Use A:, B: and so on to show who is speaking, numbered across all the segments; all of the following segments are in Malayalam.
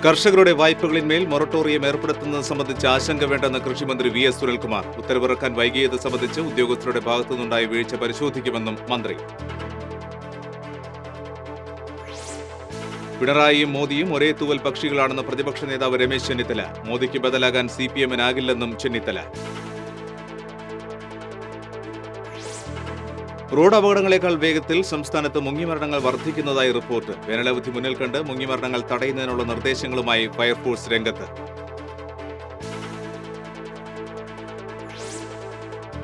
A: കർഷകരുടെ വായ്പകളിന്മേൽ മൊറട്ടോറിയം ഏർപ്പെടുത്തുന്നത് സംബന്ധിച്ച് ആശങ്ക വേണ്ടെന്ന് കൃഷിമന്ത്രി വി.എസ്. സുനിൽകുമാർ. ഉത്തരവിറക്കാൻ വൈകിയത് സംബന്ധിച്ച് ഉദ്യോഗസ്ഥരുടെ ഭാഗത്തുനിന്നുണ്ടായ വീഴ്ച പരിശോധിക്കുമെന്നും മന്ത്രി. പിണറായിയും മോദിയും ഒരേ തൂവൽ പക്ഷികളാണെന്ന് പ്രതിപക്ഷ നേതാവ് രമേശ് ചെന്നിത്തല. മോദിക്ക് ബദലാകാൻ സിപിഎമ്മിനാകില്ലെന്നും ചെന്നിത്തല. റോഡ് അപകടങ്ങളെക്കാൾ വേഗത്തിൽ സംസ്ഥാനത്ത് മുങ്ങിമരണങ്ങൾ വർദ്ധിക്കുന്നതായി റിപ്പോർട്ട്. വേനലവധി മുന്നിൽ കണ്ട് മുങ്ങിമരണങ്ങൾ തടയുന്നതിനുള്ള നിർദ്ദേശങ്ങളുമായി ഫയർഫോഴ്സ് രംഗത്ത്.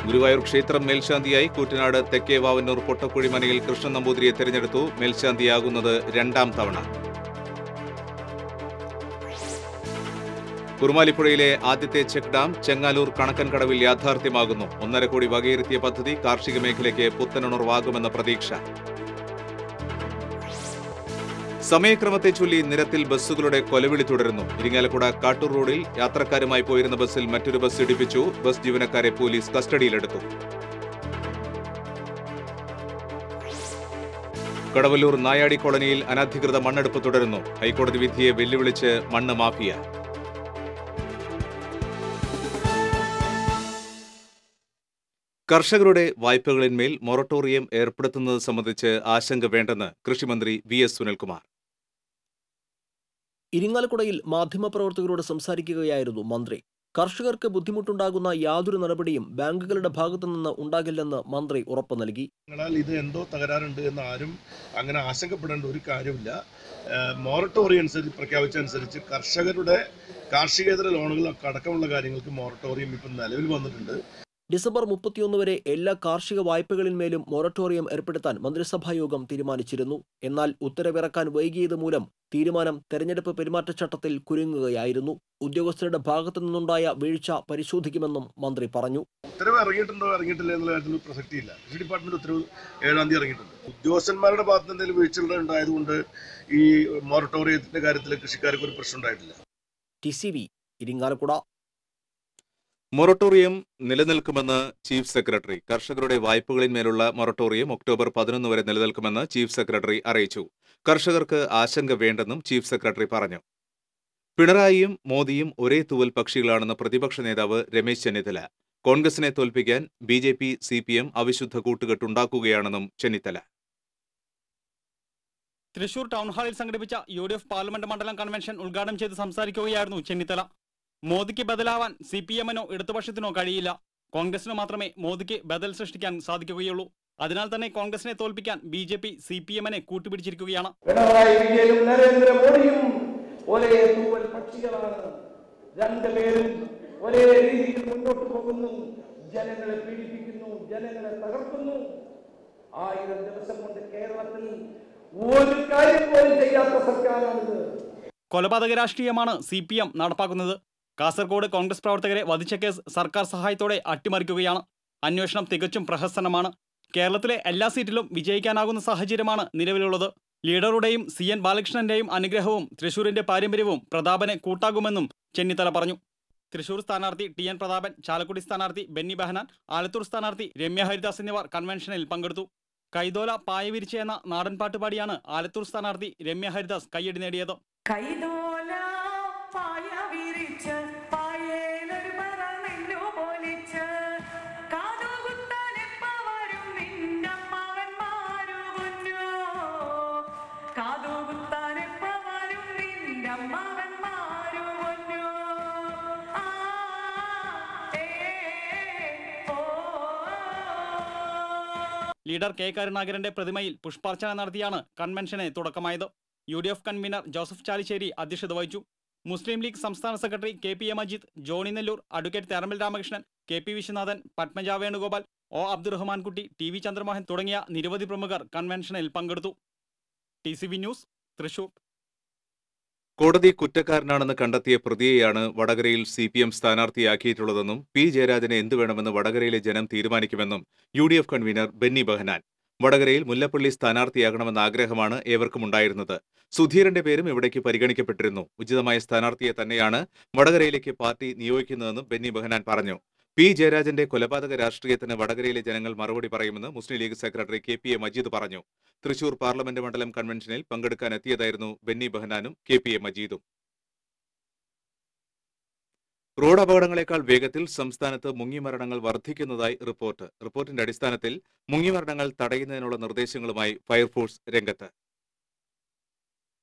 A: ഗുരുവായൂർ ക്ഷേത്രം മേൽശാന്തിയായി കൂറ്റനാട് തെക്കേ വാവന്നൂർ പൊട്ടക്കുഴി മനയിൽ കൃഷ്ണൻ നമ്പൂതിരിയെ തെരഞ്ഞെടുത്തു. മേൽശാന്തിയാകുന്നത് 2ാം തവണ. കുറുമാലിപ്പുഴയിലെ ആദ്യത്തെ ചെക്ക് ഡാം ചെങ്ങാലൂർ കണക്കൻകടവിൽ യാഥാർത്ഥ്യമാകുന്നു. 1.5 കോടി വകയിരുത്തിയ പദ്ധതി കാർഷിക മേഖലയ്ക്ക് പുത്തനുണർവാകുമെന്ന പ്രതീക്ഷ. സമയക്രമത്തെ ചൊല്ലി നിരത്തിൽ ബസ്സുകളുടെ കൊലവിളി തുടരുന്നു. ഇരിങ്ങാലക്കുട കാട്ടൂർ റോഡിൽ യാത്രക്കാരുമായി പോയിരുന്ന ബസ്സിൽ മറ്റൊരു ബസ് ഇടിപ്പിച്ചു. ബസ് ജീവനക്കാരെ പോലീസ് കസ്റ്റഡിയിലെടുത്തു. കടവല്ലൂർ നായാടി കോളനിയിൽ അനധികൃത മണ്ണെടുപ്പ് തുടരുന്നു. ഹൈക്കോടതി വിധിയെ വെല്ലുവിളിച്ച് മണ്ണ് മാഫിയ. കർഷകരുടെ വായ്പകളിന്മേൽ മൊറട്ടോറിയം ഏർപ്പെടുത്തുന്നത് സംബന്ധിച്ച് ആശങ്ക വേണ്ടെന്ന് കൃഷിമന്ത്രി വി.എസ്. സുനിൽകുമാർ.
B: ഇരിങ്ങാലക്കുടയിൽ മാധ്യമപ്രവർത്തകരോട് സംസാരിക്കുകയായിരുന്നു മന്ത്രി. കർഷകർക്ക് ബുദ്ധിമുട്ടുണ്ടാകുന്ന യാതൊരു നടപടിയും ബാങ്കുകളുടെ ഭാഗത്തുനിന്ന് ഉണ്ടാകില്ലെന്ന് മന്ത്രി ഉറപ്പു നൽകി.
C: ഇത് എന്തോ തകരാറുണ്ട് എന്ന് ആരും അങ്ങനെ ആശങ്കപ്പെടേണ്ട ഒരു കാര്യമില്ല. മൊറട്ടോറിയം പ്രഖ്യാപിച്ചനുസരിച്ച് കർഷകരുടെ കാർഷികേതര ലോണുകളൊക്കെ അടക്കമുള്ള കാര്യങ്ങൾക്ക് മൊറട്ടോറിയം ഇപ്പം നിലവിൽ വന്നിട്ടുണ്ട്.
B: ഡിസംബർ 31 വരെ എല്ലാ കാർഷിക വായ്പകളിന്മേലും മൊറട്ടോറിയം ഏർപ്പെടുത്താൻ മന്ത്രിസഭായോഗം തീരുമാനിച്ചിരുന്നു. എന്നാൽ ഉത്തരവിറക്കാൻ വൈകിയത് മൂലം തീരുമാനം തെരഞ്ഞെടുപ്പ് പെരുമാറ്റച്ചട്ടത്തിൽ കുരുങ്ങുകയായിരുന്നു. ഉദ്യോഗസ്ഥരുടെ ഭാഗത്തു നിന്നുണ്ടായ വീഴ്ച പരിശോധിക്കുമെന്നും മന്ത്രി പറഞ്ഞു.
C: ഉത്തരവ് ഇറങ്ങിയിട്ടുണ്ടോ ഇറങ്ങിയിട്ടില്ല എന്നുള്ള കാര്യത്തിൽ പ്രസക്തിയില്ല. കൃഷി ഡിപ്പാർട്ട്മെന്റ് ഉത്തരവ് 7-ാം തീയതി ഇറങ്ങിയിട്ടുണ്ട്. ഉദ്യോഗസ്ഥന്മാരുടെ ഭാഗത്ത് എന്തെങ്കിലും വീഴ്ചകൾ ഉണ്ടായതുകൊണ്ട് ഈ മൊറട്ടോറിയത്തിന്റെ കാര്യത്തിൽ കൃഷിക്കാർക്ക് ഒരു പ്രശ്നം ഉണ്ടായിട്ടില്ല.
B: TCV ഇരിങ്ങാലക്കുട.
A: മൊറട്ടോറിയം നിലനിൽക്കുമെന്ന് ചീഫ് സെക്രട്ടറി. കർഷകരുടെ വായ്പകളിന്മേലുള്ള മൊറട്ടോറിയം ഒക്ടോബർ 11 വരെ നിലനിൽക്കുമെന്ന് ചീഫ് സെക്രട്ടറി അറിയിച്ചു. കർഷകർക്ക് ആശങ്ക വേണ്ടെന്നും ചീഫ് സെക്രട്ടറി പറഞ്ഞു. പിണറായിയും മോദിയും ഒരേ തൂവൽ പക്ഷികളാണെന്ന് പ്രതിപക്ഷ നേതാവ് രമേശ് ചെന്നിത്തല. കോൺഗ്രസിനെ തോൽപ്പിക്കാൻ BJP CPM അവിശുദ്ധ കൂട്ടുകെട്ടുണ്ടാക്കുകയാണെന്നും ചെന്നിത്തല.
D: തൃശൂർ ടൗൺഹാളിൽ സംഘടിപ്പിച്ച UDF പാർലമെന്റ് മണ്ഡലം കൺവെൻഷൻ ഉദ്ഘാടനം ചെയ്ത് സംസാരിക്കുകയായിരുന്നു ചെന്നിത്തല. മോദിക്ക് ബദലാവാൻ CPM-നോ ഇടതുപക്ഷത്തിനോ കഴിയില്ല. കോൺഗ്രസിന് മാത്രമേ മോദിക്ക് ബദൽ സൃഷ്ടിക്കാൻ സാധിക്കുകയുള്ളൂ. അതിനാൽ തന്നെ കോൺഗ്രസിനെ തോൽപ്പിക്കാൻ BJP CPM-നെ കൂട്ടുപിടിച്ചിരിക്കുകയാണ്.
E: പിണറായി വിജയനും നരേന്ദ്രമോദിയും ഒരേ തൂവൽ പക്ഷികളാണ്. രണ്ടുപേരും ഒരേ രീതിയിൽ മുന്നോട്ട് പോകുന്നു. ജനങ്ങളെ പീഡിപ്പിക്കുന്നു, ജനങ്ങളെ തകർക്കുന്നു. 1000 ദിവസം കൊണ്ട് കേരളത്തിൽ ഒരു കാര്യം പോലും ചെയ്യാത്ത സർക്കാരാണിത്.
D: കൊലപാതക രാഷ്ട്രീയമാണ് CPM നടപ്പാക്കുന്നത്. കാസർഗോഡ് കോൺഗ്രസ് പ്രവർത്തകരെ വധിച്ച കേസ് സർക്കാർ സഹായത്തോടെ അട്ടിമറിക്കുകയാണ്. അന്വേഷണം തികച്ചും പ്രഹസനമാണ്. കേരളത്തിലെ എല്ലാ സീറ്റിലും വിജയിക്കാനാകുന്ന സാഹചര്യമാണ് നിലവിലുള്ളത്. ലീഡറുടെയും CN ബാലകൃഷ്ണന്റെയും അനുഗ്രഹവും തൃശൂരിന്റെ പാരമ്പര്യവും പ്രതാപനെ കൂട്ടാകുമെന്നും ചെന്നിത്തല പറഞ്ഞു. തൃശൂർ സ്ഥാനാർത്ഥി TN പ്രതാപൻ, ചാലക്കുടി സ്ഥാനാർത്ഥി ബെന്നി ബെഹനാൻ, ആലത്തൂർ സ്ഥാനാർത്ഥി രമ്യ ഹരിദാസ് എന്നിവർ കൺവെൻഷനിൽ പങ്കെടുത്തു. കൈതോല പായവിരിച്ച എന്ന നാടൻ പാട്ടുപാടിയാണ് ആലത്തൂർ സ്ഥാനാർത്ഥി രമ്യ ഹരിദാസ് കയ്യടി നേടിയത്. ലീഡർ K കരുണാകരന്റെ പ്രതിമയിൽ പുഷ്പാർച്ചന നടത്തിയാണ് കൺവെൻഷന് തുടക്കമായത്. UDF കൺവീനർ ജോസഫ് ചാലിശ്ശേരി അധ്യക്ഷത വഹിച്ചു. മുസ്ലിം ലീഗ് സംസ്ഥാന secretary KPA Majeed, Johnny Nellore, advocate Theramal Ramakrishnan, KP Viswanathan, Padmaja Venugopal, O Abdurahmankutty, TV Chandramohan തുടങ്ങിയ നിരവധി പ്രമുഖർ കൺവെൻഷനിൽ പങ്കെടുത്തു. TCV news, Thrissur.
A: കോടതി കുറ്റക്കാരനാണെന്ന് കണ്ടെത്തിയ പ്രതിയെയാണ് വടകരയിൽ CPM സ്ഥാനാർത്ഥിയാക്കിയിട്ടുള്ളതെന്നും P. ജയരാജനെ എന്തു വേണമെന്ന് വടകരയിലെ ജനം തീരുമാനിക്കുമെന്നും UDF കൺവീനർ ബെന്നി ബെഹനാൻ. വടകരയിൽ മുല്ലപ്പള്ളി സ്ഥാനാർത്ഥിയാകണമെന്ന ആഗ്രഹമാണ് ഏവർക്കുമുണ്ടായിരുന്നത്. സുധീരന്റെ പേരും ഇവിടേക്ക് പരിഗണിക്കപ്പെട്ടിരുന്നു. ഉചിതമായ സ്ഥാനാർത്ഥിയെ തന്നെയാണ് വടകരയിലേക്ക് പാർട്ടി നിയോഗിക്കുന്നതെന്നും ബെന്നി ബെഹനാൻ പറഞ്ഞു. P. ജയരാജന്റെ കൊലപാതക രാഷ്ട്രീയത്തിന് വടകരയിലെ ജനങ്ങൾ മറുപടി പറയുമെന്ന് മുസ്ലിം ലീഗ് സെക്രട്ടറി KPA മജീദ് പറഞ്ഞു. തൃശൂർ പാർലമെന്റ് മണ്ഡലം കൺവെൻഷനിൽ പങ്കെടുക്കാനെത്തിയതായിരുന്നു ബെന്നി ബെഹനാനും KPA മജീദും. റോഡ് അപകടങ്ങളെക്കാൾ വേഗത്തിൽ സംസ്ഥാനത്ത് മുങ്ങിമരണങ്ങൾ വർദ്ധിക്കുന്നതായി റിപ്പോർട്ടിന്റെ അടിസ്ഥാനത്തിൽ മുങ്ങിമരണങ്ങൾ തടയുന്നതിനുള്ള നിർദ്ദേശങ്ങളുമായി ഫയർഫോഴ്സ് രംഗത്ത്.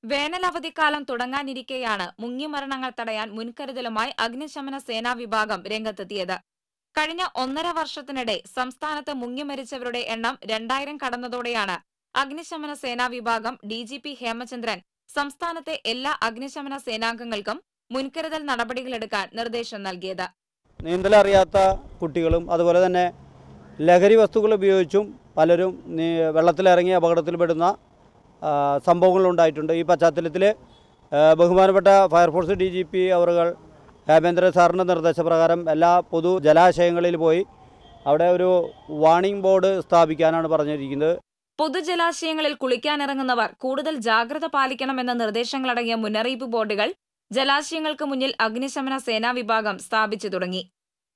F: വേനൽ അവധിക്കാലം തുടങ്ങാനിരിക്കെയാണ് മുങ്ങിമരണങ്ങൾ തടയാൻ മുൻകരുതലുമായി അഗ്നിശമന സേനാ വിഭാഗം രംഗത്തെത്തിയത്. കഴിഞ്ഞ 1.5 വർഷത്തിനിടെ സംസ്ഥാനത്ത് മുങ്ങിമരിച്ചവരുടെ എണ്ണം 2000 കടന്നതോടെയാണ് അഗ്നിശമന സേനാ വിഭാഗം DGP ഹേമചന്ദ്രൻ സംസ്ഥാനത്തെ എല്ലാ അഗ്നിശമന സേനാംഗങ്ങൾക്കും മുൻകരുതൽ നടപടികളെടുക്കാൻ നിർദ്ദേശം നൽകിയത്.
G: നീന്തലറിയാത്ത കുട്ടികളും അതുപോലെ തന്നെ ലഹരി വസ്തുക്കൾ ഉപയോഗിച്ചും പലരും വെള്ളത്തിലിറങ്ങി അപകടത്തിൽപ്പെടുന്ന സംഭവങ്ങളുണ്ടായിട്ടുണ്ട്. ഈ പശ്ചാത്തലത്തിൽ ബഹുമാനപ്പെട്ട ഫയർഫോഴ്സ് DGP അവറുകൾ ഹേമേന്ദ്ര സാറിൻ്റെ നിർദ്ദേശപ്രകാരം എല്ലാ പൊതു ജലാശയങ്ങളിൽ പോയി അവിടെ ഒരു വാർണിംഗ് ബോർഡ് സ്ഥാപിക്കാനാണ് പറഞ്ഞിരിക്കുന്നത്.
F: പൊതുജലാശയങ്ങളിൽ കുളിക്കാനിറങ്ങുന്നവർ കൂടുതൽ ജാഗ്രത പാലിക്കണമെന്ന നിർദ്ദേശങ്ങളടങ്ങിയ മുന്നറിയിപ്പ് ബോർഡുകൾ ജലാശയങ്ങൾക്ക് മുന്നിൽ അഗ്നിശമന സേനാ വിഭാഗം സ്ഥാപിച്ചു തുടങ്ങി.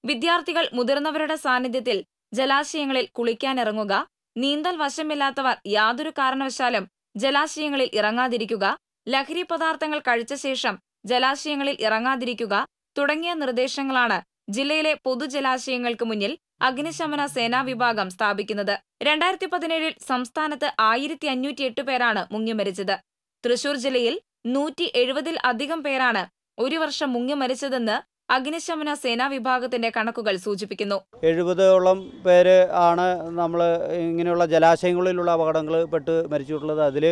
F: വിദ്യാർത്ഥികൾ മുതിർന്നവരുടെ സാന്നിധ്യത്തിൽ ജലാശയങ്ങളിൽ കുളിക്കാനിറങ്ങുക, നീന്തൽ വശമില്ലാത്തവർ യാതൊരു കാരണവശാലും ജലാശയങ്ങളിൽ ഇറങ്ങാതിരിക്കുക, ലഹരി പദാർത്ഥങ്ങൾ കഴിച്ച ശേഷം ജലാശയങ്ങളിൽ ഇറങ്ങാതിരിക്കുക തുടങ്ങിയ നിർദ്ദേശങ്ങളാണ് ജില്ലയിലെ പൊതുജലാശയങ്ങൾക്ക് മുന്നിൽ അഗ്നിശമന സേനാ വിഭാഗം സ്ഥാപിക്കുന്നത്. 2017 സംസ്ഥാനത്ത് 1508 പേരാണ് മുങ്ങിമരിച്ചത്. തൃശൂർ ജില്ലയിൽ 170 അധികം പേരാണ് ഒരു വർഷം മുങ്ങിമരിച്ചതെന്ന് അഗ്നിശമന സേനാ വിഭാഗത്തിന്റെ കണക്കുകൾ സൂചിപ്പിക്കുന്നു.
G: 70ഓളം പേര് ആണ് നമ്മൾ ഇങ്ങനെയുള്ള ജലാശയങ്ങളിലുള്ള അപകടങ്ങൾ പെട്ട് മരിച്ചിട്ടുള്ളത്. അതിൽ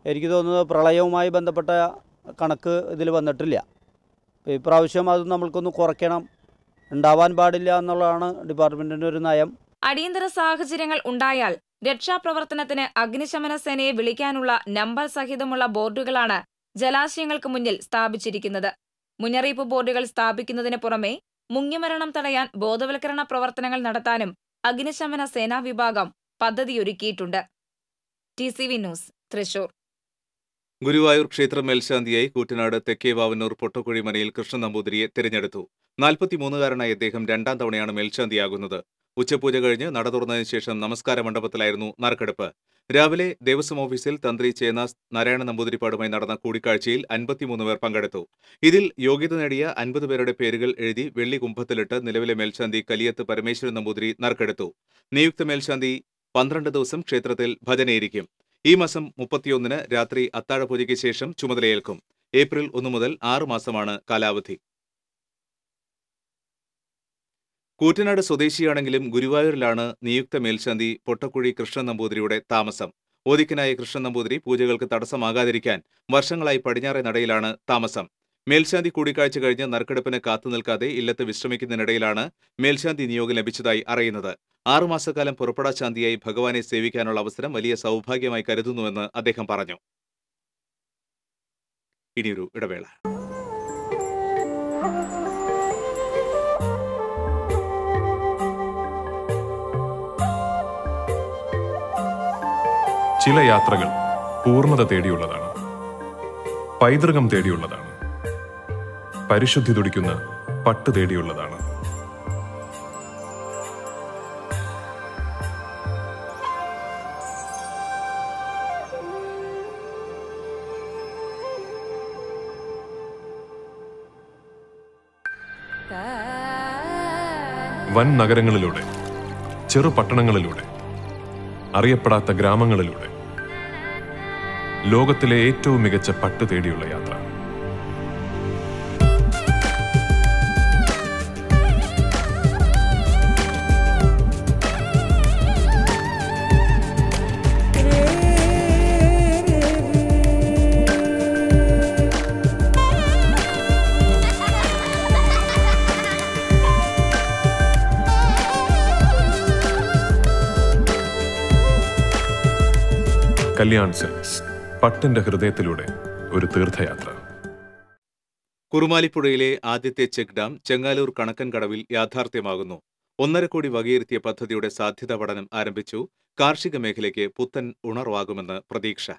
G: എനിക്ക് തോന്നുന്നത് പ്രളയവുമായി ബന്ധപ്പെട്ട കണക്ക് ഇതിൽ വന്നിട്ടില്ല. ഇപ്രാവശ്യം അത് നമ്മൾക്കൊന്ന് കുറയ്ക്കണം, ഉണ്ടാവാൻ പാടില്ല എന്നുള്ളതാണ് ഡിപ്പാർട്ട്മെന്റിന്റെ ഒരു നയം.
F: അടിയന്തര സാഹചര്യങ്ങൾ ഉണ്ടായാൽ രക്ഷാപ്രവർത്തനത്തിന് അഗ്നിശമന സേനയെ വിളിക്കാനുള്ള നമ്പർ സഹിതമുള്ള ബോർഡുകളാണ് ജലാശയങ്ങൾക്ക് മുന്നിൽ സ്ഥാപിച്ചിരിക്കുന്നത്. മുന്നറിയിപ്പ് ബോർഡുകൾ സ്ഥാപിക്കുന്നതിന് പുറമെ മുങ്ങിമരണം തടയാൻ ബോധവൽക്കരണ പ്രവർത്തനങ്ങൾ നടത്താനും അഗ്നിശമന സേനാ വിഭാഗം പദ്ധതിയൊരുക്കിയിട്ടുണ്ട്. TCV news, Thrissur.
A: ഗുരുവായൂർ ക്ഷേത്ര മേൽശാന്തിയായി കൂറ്റനാട് തെക്കേവാവന്നൂർ പൊട്ടക്കുഴി മനയിൽ കൃഷ്ണൻ നമ്പൂതിരിയെ തിരഞ്ഞെടുത്തു. 43കാരനായ അദ്ദേഹം 2ാം തവണയാണ് മേൽശാന്തിയാകുന്നത്. ഉച്ചപൂജ കഴിഞ്ഞ് നട തുറന്നതിന് ശേഷം നമസ്കാര മണ്ഡപത്തിലായിരുന്നു നറുക്കെടുപ്പ്. രാവിലെ ദേവസ്വം ഓഫീസിൽ തന്ത്രി ചേനാസ് നാരായണ നമ്പൂതിരിപ്പാടുമായി നടന്ന കൂടിക്കാഴ്ചയിൽ 53 പേർ പങ്കെടുത്തു. ഇതിൽ യോഗ്യത നേടിയ 50 പേരുടെ പേരുകൾ എഴുതി വെള്ളി കുംഭത്തിലിട്ട് നിലവിലെ മേൽശാന്തി കലിയത്ത് പരമേശ്വരൻ നമ്പൂതിരി നറുക്കെടുത്തു. നിയുക്ത മേൽശാന്തി 12 ദിവസം ക്ഷേത്രത്തിൽ ഭജനയിരിക്കും. ഈ മാസം 31-ന് രാത്രി അത്താഴപൂജയ്ക്ക് ശേഷം ചുമതലയേൽക്കും. ഏപ്രിൽ 1 മുതൽ 6 മാസമാണ് കാലാവധി. കൂറ്റനാട് സ്വദേശിയാണെങ്കിലും ഗുരുവായൂരിലാണ് നിയുക്ത മേൽശാന്തി പൊട്ടക്കുഴി കൃഷ്ണൻ നമ്പൂതിരിയുടെ താമസം. ഓദിക്കനായ കൃഷ്ണൻ നമ്പൂതിരി പൂജകൾക്ക് തടസ്സമാകാതിരിക്കാൻ വർഷങ്ങളായി പടിഞ്ഞാറേ നടയിലാണ് താമസം. മേൽശാന്തി കൂടിക്കാഴ്ച കഴിഞ്ഞ് നറുക്കെടുപ്പിന് കാത്തുനിൽക്കാതെ ഇല്ലത്ത് വിശ്രമിക്കുന്നതിനിടയിലാണ് മേൽശാന്തി നിയോഗം ലഭിച്ചതായി അറിയുന്നത്. 6 മാസക്കാലം പുറപ്പെടാ ശാന്തിയായി ഭഗവാനെ സേവിക്കാനുള്ള അവസരം വലിയ സൗഭാഗ്യമായി കരുതുന്നുവെന്ന് അദ്ദേഹം പറഞ്ഞു. ഇനിയൊരു ഇടവേള.
H: ചില യാത്രകൾ പൂർണ്ണത തേടിയുള്ളതാണ്, പൈതൃകം തേടിയുള്ളതാണ്, പരിശുദ്ധി തുടിക്കുന്ന പട്ട് തേടിയുള്ളതാണ്. വൻ നഗരങ്ങളിലൂടെ, ചെറു പട്ടണങ്ങളിലൂടെ, അറിയപ്പെടാത്ത ഗ്രാമങ്ങളിലൂടെ ലോകത്തിലെ ഏറ്റവും മികച്ച പട്ട് തേടിയുള്ള യാത്ര. കല്യാൺ സിൽക്സ്, പട്ടിന്റെ ഹൃദയത്തിലൂടെ ഒരു തീർത്ഥയാത്ര.
A: കുറുമാലിപ്പുഴയിലെ ആദ്യത്തെ ചെക്ക് ഡാം ചെങ്ങാലൂർ കണക്കൻ കടവിൽ യാഥാർത്ഥ്യമാകുന്നു. 1.5 കോടി വകയിരുത്തിയ പദ്ധതിയുടെ സാധ്യതാ പഠനം ആരംഭിച്ചു. കാർഷിക മേഖലയ്ക്ക് പുത്തൻ ഉണർവാകുമെന്ന് പ്രതീക്ഷ.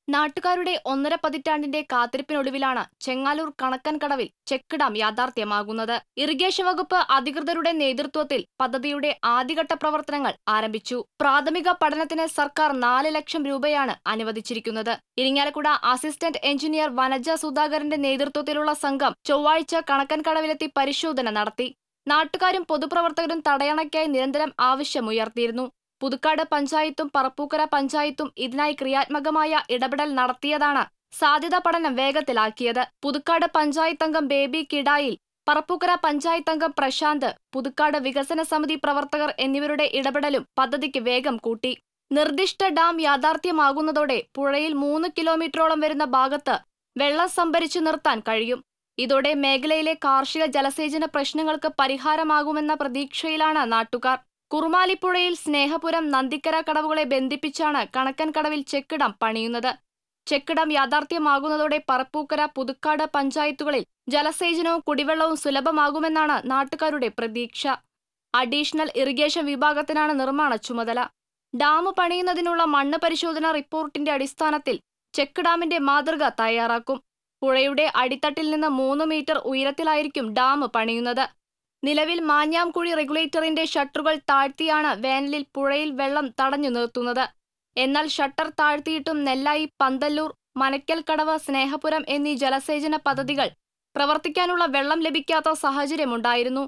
I: നാട്ടുകാരുടെ 1.5 പതിറ്റാണ്ടിന്റെ കാത്തിരിപ്പിനൊടുവിലാണ് ചെങ്ങാലൂർ കണക്കൻകടവിൽ ചെക്ക് ഡാം യാഥാർത്ഥ്യമാകുന്നത്. ഇറിഗേഷൻ വകുപ്പ് അധികൃതരുടെ നേതൃത്വത്തിൽ പദ്ധതിയുടെ ആദ്യഘട്ട പ്രവർത്തനങ്ങൾ ആരംഭിച്ചു. പ്രാഥമിക പഠനത്തിന് സർക്കാർ 4 ലക്ഷം രൂപയാണ് അനുവദിച്ചിരിക്കുന്നത്. ഇരിങ്ങാലക്കുട അസിസ്റ്റന്റ് എഞ്ചിനീയർ വനജ സുധാകരന്റെ നേതൃത്വത്തിലുള്ള സംഘം ചൊവ്വാഴ്ച കണക്കൻകടവിലെത്തി പരിശോധന നടത്തി. നാട്ടുകാരും പൊതുപ്രവർത്തകരും തടയണയ്ക്കായി നിരന്തരം ആവശ്യമുയർത്തിയിരുന്നു. പുതുക്കാട് പഞ്ചായത്തും പറപ്പൂക്കര പഞ്ചായത്തും ഇതിനായി ക്രിയാത്മകമായ ഇടപെടൽ നടത്തിയതാണ് സാധ്യതാ പഠനം വേഗത്തിലാക്കിയത്. പുതുക്കാട് പഞ്ചായത്ത് അംഗം ബേബി കിടായിൽ, പറപ്പൂക്കര പഞ്ചായത്ത് അംഗം പ്രശാന്ത്, പുതുക്കാട് വികസന സമിതി പ്രവർത്തകർ എന്നിവരുടെ ഇടപെടലും പദ്ധതിക്ക് വേഗം കൂട്ടി. നിർദ്ദിഷ്ട ഡാം യാഥാർത്ഥ്യമാകുന്നതോടെ പുഴയിൽ 3 കിലോമീറ്ററോളം വരുന്ന ഭാഗത്ത് വെള്ളം സംഭരിച്ചു നിർത്താൻ കഴിയും. ഇതോടെ മേഖലയിലെ കാർഷിക ജലസേചന പ്രശ്നങ്ങൾക്ക് പരിഹാരമാകുമെന്ന പ്രതീക്ഷയിലാണ് നാട്ടുകാർ. കുറുമാലിപ്പുഴയിൽ സ്നേഹപുരം നന്ദിക്കര കടവുകളെ ബന്ധിപ്പിച്ചാണ് കണക്കൻകടവിൽ ചെക്ക് ഡാം പണിയുന്നത്. ചെക്ക് ഡാം യാഥാർത്ഥ്യമാകുന്നതോടെ പറപ്പൂക്കര, പുതുക്കാട് പഞ്ചായത്തുകളിൽ ജലസേചനവും കുടിവെള്ളവും സുലഭമാകുമെന്നാണ് നാട്ടുകാരുടെ പ്രതീക്ഷ. അഡീഷണൽ ഇറിഗേഷൻ വിഭാഗത്തിനാണ് നിർമ്മാണ ചുമതല. ഡാം പണിയുന്നതിനുള്ള മണ്ണ് പരിശോധന റിപ്പോർട്ടിന്റെ അടിസ്ഥാനത്തിൽ ചെക്ക് ഡാമിന്റെ മാതൃക തയ്യാറാക്കും. പുഴയുടെ അടിത്തട്ടിൽ നിന്ന് 3 മീറ്റർ ഉയരത്തിലായിരിക്കും ഡാം പണിയുന്നത്. നിലവിൽ മാഞ്ഞാംകുഴി റെഗുലേറ്ററിന്റെ ഷട്ടറുകൾ താഴ്ത്തിയാണ് വേനലിൽ പുഴയിൽ വെള്ളം തടഞ്ഞു നിർത്തുന്നത്. എന്നാൽ ഷട്ടർ താഴ്ത്തിയിട്ടും നെല്ലായി, പന്തല്ലൂർ, മനക്കൽക്കടവ്, സ്നേഹപുരം എന്നീ ജലസേചന പദ്ധതികൾ പ്രവർത്തിക്കാനുള്ള വെള്ളം ലഭിക്കാത്ത സാഹചര്യമുണ്ടായിരുന്നു.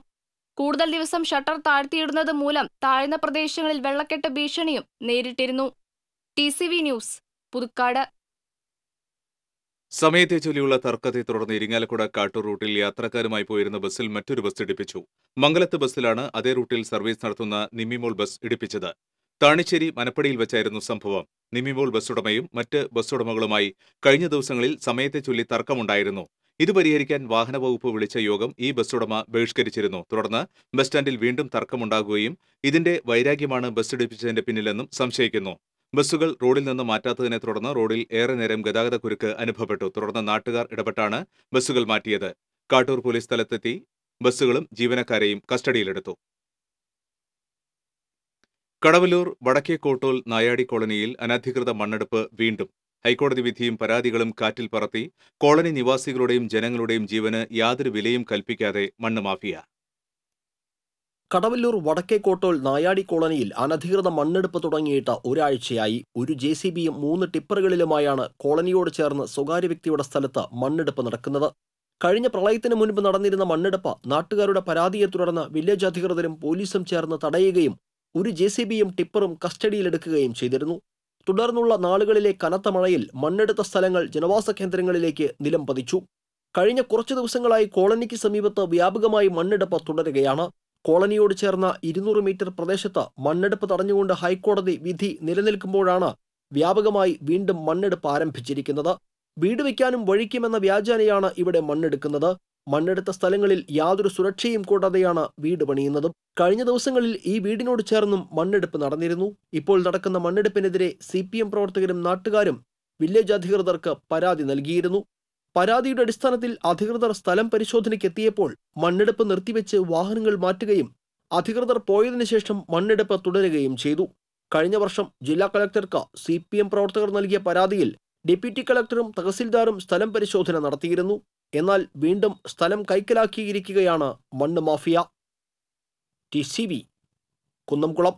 I: കൂടുതൽ ദിവസം ഷട്ടർ താഴ്ത്തിയിടുന്നത് മൂലം താഴ്ന്ന പ്രദേശങ്ങളിൽ വെള്ളക്കെട്ട് ഭീഷണിയും നേരിട്ടിരുന്നു. TCV news, Puthukkad.
A: സമയത്തെ ചൊല്ലിയുള്ള തർക്കത്തെ തുടർന്ന് ഇരിങ്ങാലക്കുട കാട്ടൂർ റൂട്ടിൽ യാത്രക്കാരുമായി പോയിരുന്ന ബസ്സിൽ മറ്റൊരു ബസ് ഇടിപ്പിച്ചു. മംഗലത്ത് ബസ്സിലാണ് അതേ റൂട്ടിൽ സർവീസ് നടത്തുന്ന നിമ്മിമോൾ ബസ് ഇടിപ്പിച്ചത്. താണിശ്ശേരി മനപ്പടിയിൽ വെച്ചായിരുന്നു സംഭവം. നിമ്മിമോൾ ബസ്സുടമയും മറ്റ് ബസ്സുടമകളുമായി കഴിഞ്ഞ ദിവസങ്ങളിൽ സമയത്തെ ചൊല്ലി തർക്കമുണ്ടായിരുന്നു. ഇത് പരിഹരിക്കാൻ വാഹനവകുപ്പ് വിളിച്ച യോഗം ഈ ബസ്സുടമ ബഹിഷ്കരിച്ചിരുന്നു. തുടർന്ന് ബസ് സ്റ്റാൻഡിൽ വീണ്ടും തർക്കമുണ്ടാകുകയും ഇതിന്റെ വൈരാഗ്യമാണ് ബസ് ഇടിപ്പിച്ചതിന്റെ പിന്നിലെന്നും സംശയിക്കുന്നു. ബസ്സുകൾ റോഡിൽ നിന്ന് മാറ്റാത്തതിനെ തുടർന്ന് റോഡിൽ ഏറെ നേരം ഗതാഗതക്കുരുക്ക് അനുഭവപ്പെട്ടു. തുടർന്ന് നാട്ടുകാർ ഇടപെട്ടാണ് ബസ്സുകൾ മാറ്റിയത്. കാട്ടൂർ പോലീസ് സ്ഥലത്തെത്തി ബസ്സുകളും ജീവനക്കാരെയും കസ്റ്റഡിയിലെടുത്തു. കടവല്ലൂർ വടക്കേക്കോട്ടൂൽ നായാടി കോളനിയിൽ അനധികൃത മണ്ണെടുപ്പ് വീണ്ടും. ഹൈക്കോടതി വിധിയും പരാതികളും കാറ്റിൽ പറത്തി കോളനി നിവാസികളുടെയും ജനങ്ങളുടെയും ജീവന് യാതൊരു വിലയും കൽപ്പിക്കാതെ മണ്ണ് മാഫിയ.
B: കടവല്ലൂർ വടക്കേക്കോട്ടോൾ നായാടി കോളനിയിൽ അനധികൃത മണ്ണെടുപ്പ് തുടങ്ങിയിട്ട് ഒരാഴ്ചയായി. ഒരു JCBയും 3 ടിപ്പറുകളിലുമായാണ് കോളനിയോട് ചേർന്ന് സ്വകാര്യ വ്യക്തിയുടെ സ്ഥലത്ത് മണ്ണെടുപ്പ് നടക്കുന്നത്. കഴിഞ്ഞ പ്രളയത്തിന് മുൻപ് നടന്നിരുന്ന മണ്ണെടുപ്പ് നാട്ടുകാരുടെ പരാതിയെ തുടർന്ന് വില്ലേജ് അധികൃതരും പോലീസും ചേർന്ന് തടയുകയും ഒരു JCBയും ടിപ്പറും കസ്റ്റഡിയിലെടുക്കുകയും ചെയ്തിരുന്നു. തുടർന്നുള്ള നാളുകളിലെ കനത്ത മഴയിൽ മണ്ണെടുത്ത സ്ഥലങ്ങൾ ജനവാസ കേന്ദ്രങ്ങളിലേക്ക് നിലം പതിച്ചു. കഴിഞ്ഞ കുറച്ചു ദിവസങ്ങളായി കോളനിക്ക് സമീപത്ത് വ്യാപകമായി മണ്ണെടുപ്പ് തുടരുകയാണ്. കോളനിയോട് ചേർന്ന 200 മീറ്റർ പ്രദേശത്ത് മണ്ണെടുപ്പ് തടഞ്ഞുകൊണ്ട് ഹൈക്കോടതി വിധി നിലനിൽക്കുമ്പോഴാണ് വ്യാപകമായി വീണ്ടും മണ്ണെടുപ്പ് ആരംഭിച്ചിരിക്കുന്നത്. വീട് വയ്ക്കാനും വഴിക്കുമെന്ന വ്യാജേനയാണ് ഇവിടെ മണ്ണെടുക്കുന്നത്. മണ്ണെടുത്ത സ്ഥലങ്ങളിൽ യാതൊരു സുരക്ഷയും കൂടാതെയാണ് വീട് പണിയുന്നതും. കഴിഞ്ഞ ദിവസങ്ങളിൽ ഈ വീടിനോട് ചേർന്നും മണ്ണെടുപ്പ് നടന്നിരുന്നു. ഇപ്പോൾ നടക്കുന്ന മണ്ണെടുപ്പിനെതിരെ CPM പ്രവർത്തകരും നാട്ടുകാരും വില്ലേജ് അധികൃതർക്ക് പരാതി നൽകിയിരുന്നു. പരാതിയുടെ അടിസ്ഥാനത്തിൽ അധികൃതർ സ്ഥലം പരിശോധനയ്ക്കെത്തിയപ്പോൾ മണ്ണെടുപ്പ് നിർത്തിവെച്ച് വാഹനങ്ങൾ മാറ്റുകയും അധികൃതർ പോയതിനു ശേഷം മണ്ണെടുപ്പ് തുടരുകയും ചെയ്തു. കഴിഞ്ഞ വർഷം ജില്ലാ കളക്ടർക്ക് CPM പ്രവർത്തകർ നൽകിയ പരാതിയിൽ ഡെപ്യൂട്ടി കളക്ടറും തഹസിൽദാറും സ്ഥലം പരിശോധന നടത്തിയിരുന്നു. എന്നാൽ വീണ്ടും സ്ഥലം കൈക്കലാക്കിയിരിക്കുകയാണ് മണ്ണ് മാഫിയ. TCV കുന്നംകുളം.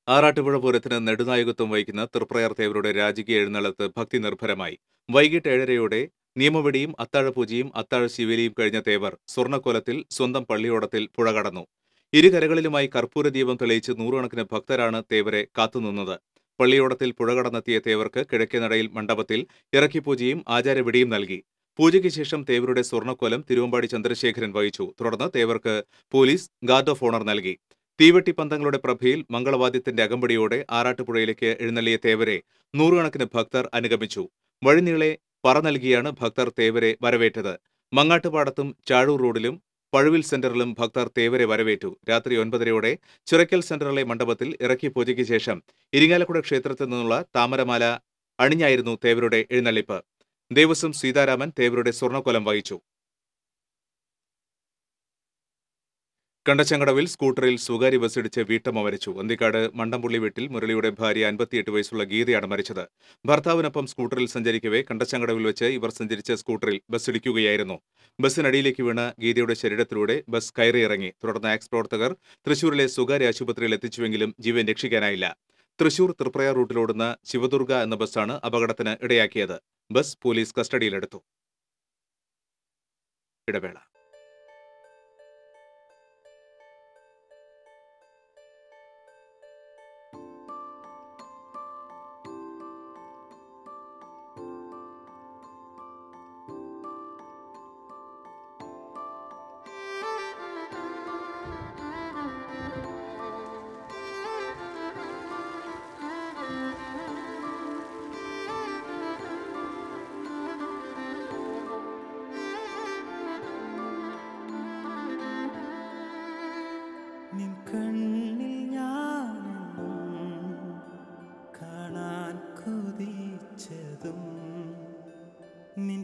A: ആറാട്ടുപുഴ പൂരത്തിന് നെടുനായകത്വം വഹിക്കുന്ന തൃപ്രയാർ തേവരുടെ രാജകീയ എഴുന്നള്ളത്ത് ഭക്തി നിർഭരമായി. വൈകിട്ട് 7:30 നിയമവെടിയും അത്താഴപൂജയും അത്താഴ ശിവേലിയും കഴിഞ്ഞ തേവർ സ്വർണ്ണക്കോലത്തിൽ സ്വന്തം പള്ളിയോടത്തിൽ പുഴ കടന്നു. ഇരുകരകളിലുമായി കർപ്പൂര ദീപം തെളിയിച്ച് 100 കണക്കിന് ഭക്തരാണ് തേവരെ കാത്തുനിന്നത്. പള്ളിയോടത്തിൽ പുഴ കടന്നെത്തിയ തേവർക്ക് കിഴക്കേനടയിൽ മണ്ഡപത്തിൽ ഇറക്കിപ്പൂജയും ആചാരവെടിയും നൽകി. പൂജയ്ക്ക് ശേഷം തേവരുടെ സ്വർണ്ണക്കോലം തിരുവമ്പാടി ചന്ദ്രശേഖരൻ വഹിച്ചു. തുടർന്ന് തേവർക്ക് പോലീസ് ഗാർഡ് ഓഫ് ഓണർ നൽകി. തീവെട്ടി പന്തങ്ങളുടെ പ്രഭയിൽ മംഗളവാദ്യത്തിന്റെ അകമ്പടിയോടെ ആറാട്ടുപുഴയിലേക്ക് എഴുന്നള്ളിയ തേവരെ 100 കണക്കിന് ഭക്തർ അനുഗമിച്ചു. വഴിനീളെ പറ നൽകിയാണ് ഭക്തർ തേവരെ വരവേറ്റത്. മങ്ങാട്ടുപാടത്തും ചാഴൂർ റോഡിലും പഴുവിൽ സെന്ററിലും ഭക്തർ തേവരെ വരവേറ്റു. രാത്രി 9:30 ചിറക്കൽ സെന്ററിലെ മണ്ഡപത്തിൽ ഇറക്കി പൂജയ്ക്ക് ശേഷം ഇരിങ്ങാലക്കുട ക്ഷേത്രത്തിൽ നിന്നുള്ള താമരമാല അണിഞ്ഞായിരുന്നു തേവരുടെ എഴുന്നള്ളിപ്പ്. ദേവസ്വം സീതാരാമൻ തേവരുടെ സ്വർണ്ണക്കോലം വഹിച്ചു. കണ്ടച്ചങ്കടവിൽ സ്കൂട്ടറിൽ സ്വകാര്യ ബസ്സിടിച്ച് വീട്ടമ്മ മരിച്ചു. അന്തിക്കാട് മണ്ടംപുള്ളി വീട്ടിൽ മുരളിയുടെ ഭാര്യ 58 വയസ്സുള്ള ഗീതയാണ് മരിച്ചത്. ഭർത്താവിനൊപ്പം സ്കൂട്ടറിൽ സഞ്ചരിക്കവേ കണ്ടച്ചങ്കടവിൽ വെച്ച് ഇവർ സഞ്ചരിച്ച സ്കൂട്ടറിൽ ബസ്സിടിക്കുകയായിരുന്നു. ബസ്സിനടിയിലേക്ക് വീണ ഗീതയുടെ ശരീരത്തിലൂടെ ബസ് കയറിയിറങ്ങി. തുടർന്ന് ആക്സ് പ്രവർത്തകർ തൃശൂരിലെ സ്വകാര്യ ആശുപത്രിയിൽ എത്തിച്ചുവെങ്കിലും ജീവൻ രക്ഷിക്കാനായില്ല. തൃശൂർ തൃപ്രയാർ റൂട്ടിലോടുന്ന ശിവദുർഗ എന്ന ബസ്സാണ് അപകടത്തിന് ഇടയാക്കിയത്. ബസ് പോലീസ് കസ്റ്റഡിയിലെടുത്തു. ഇടവേള.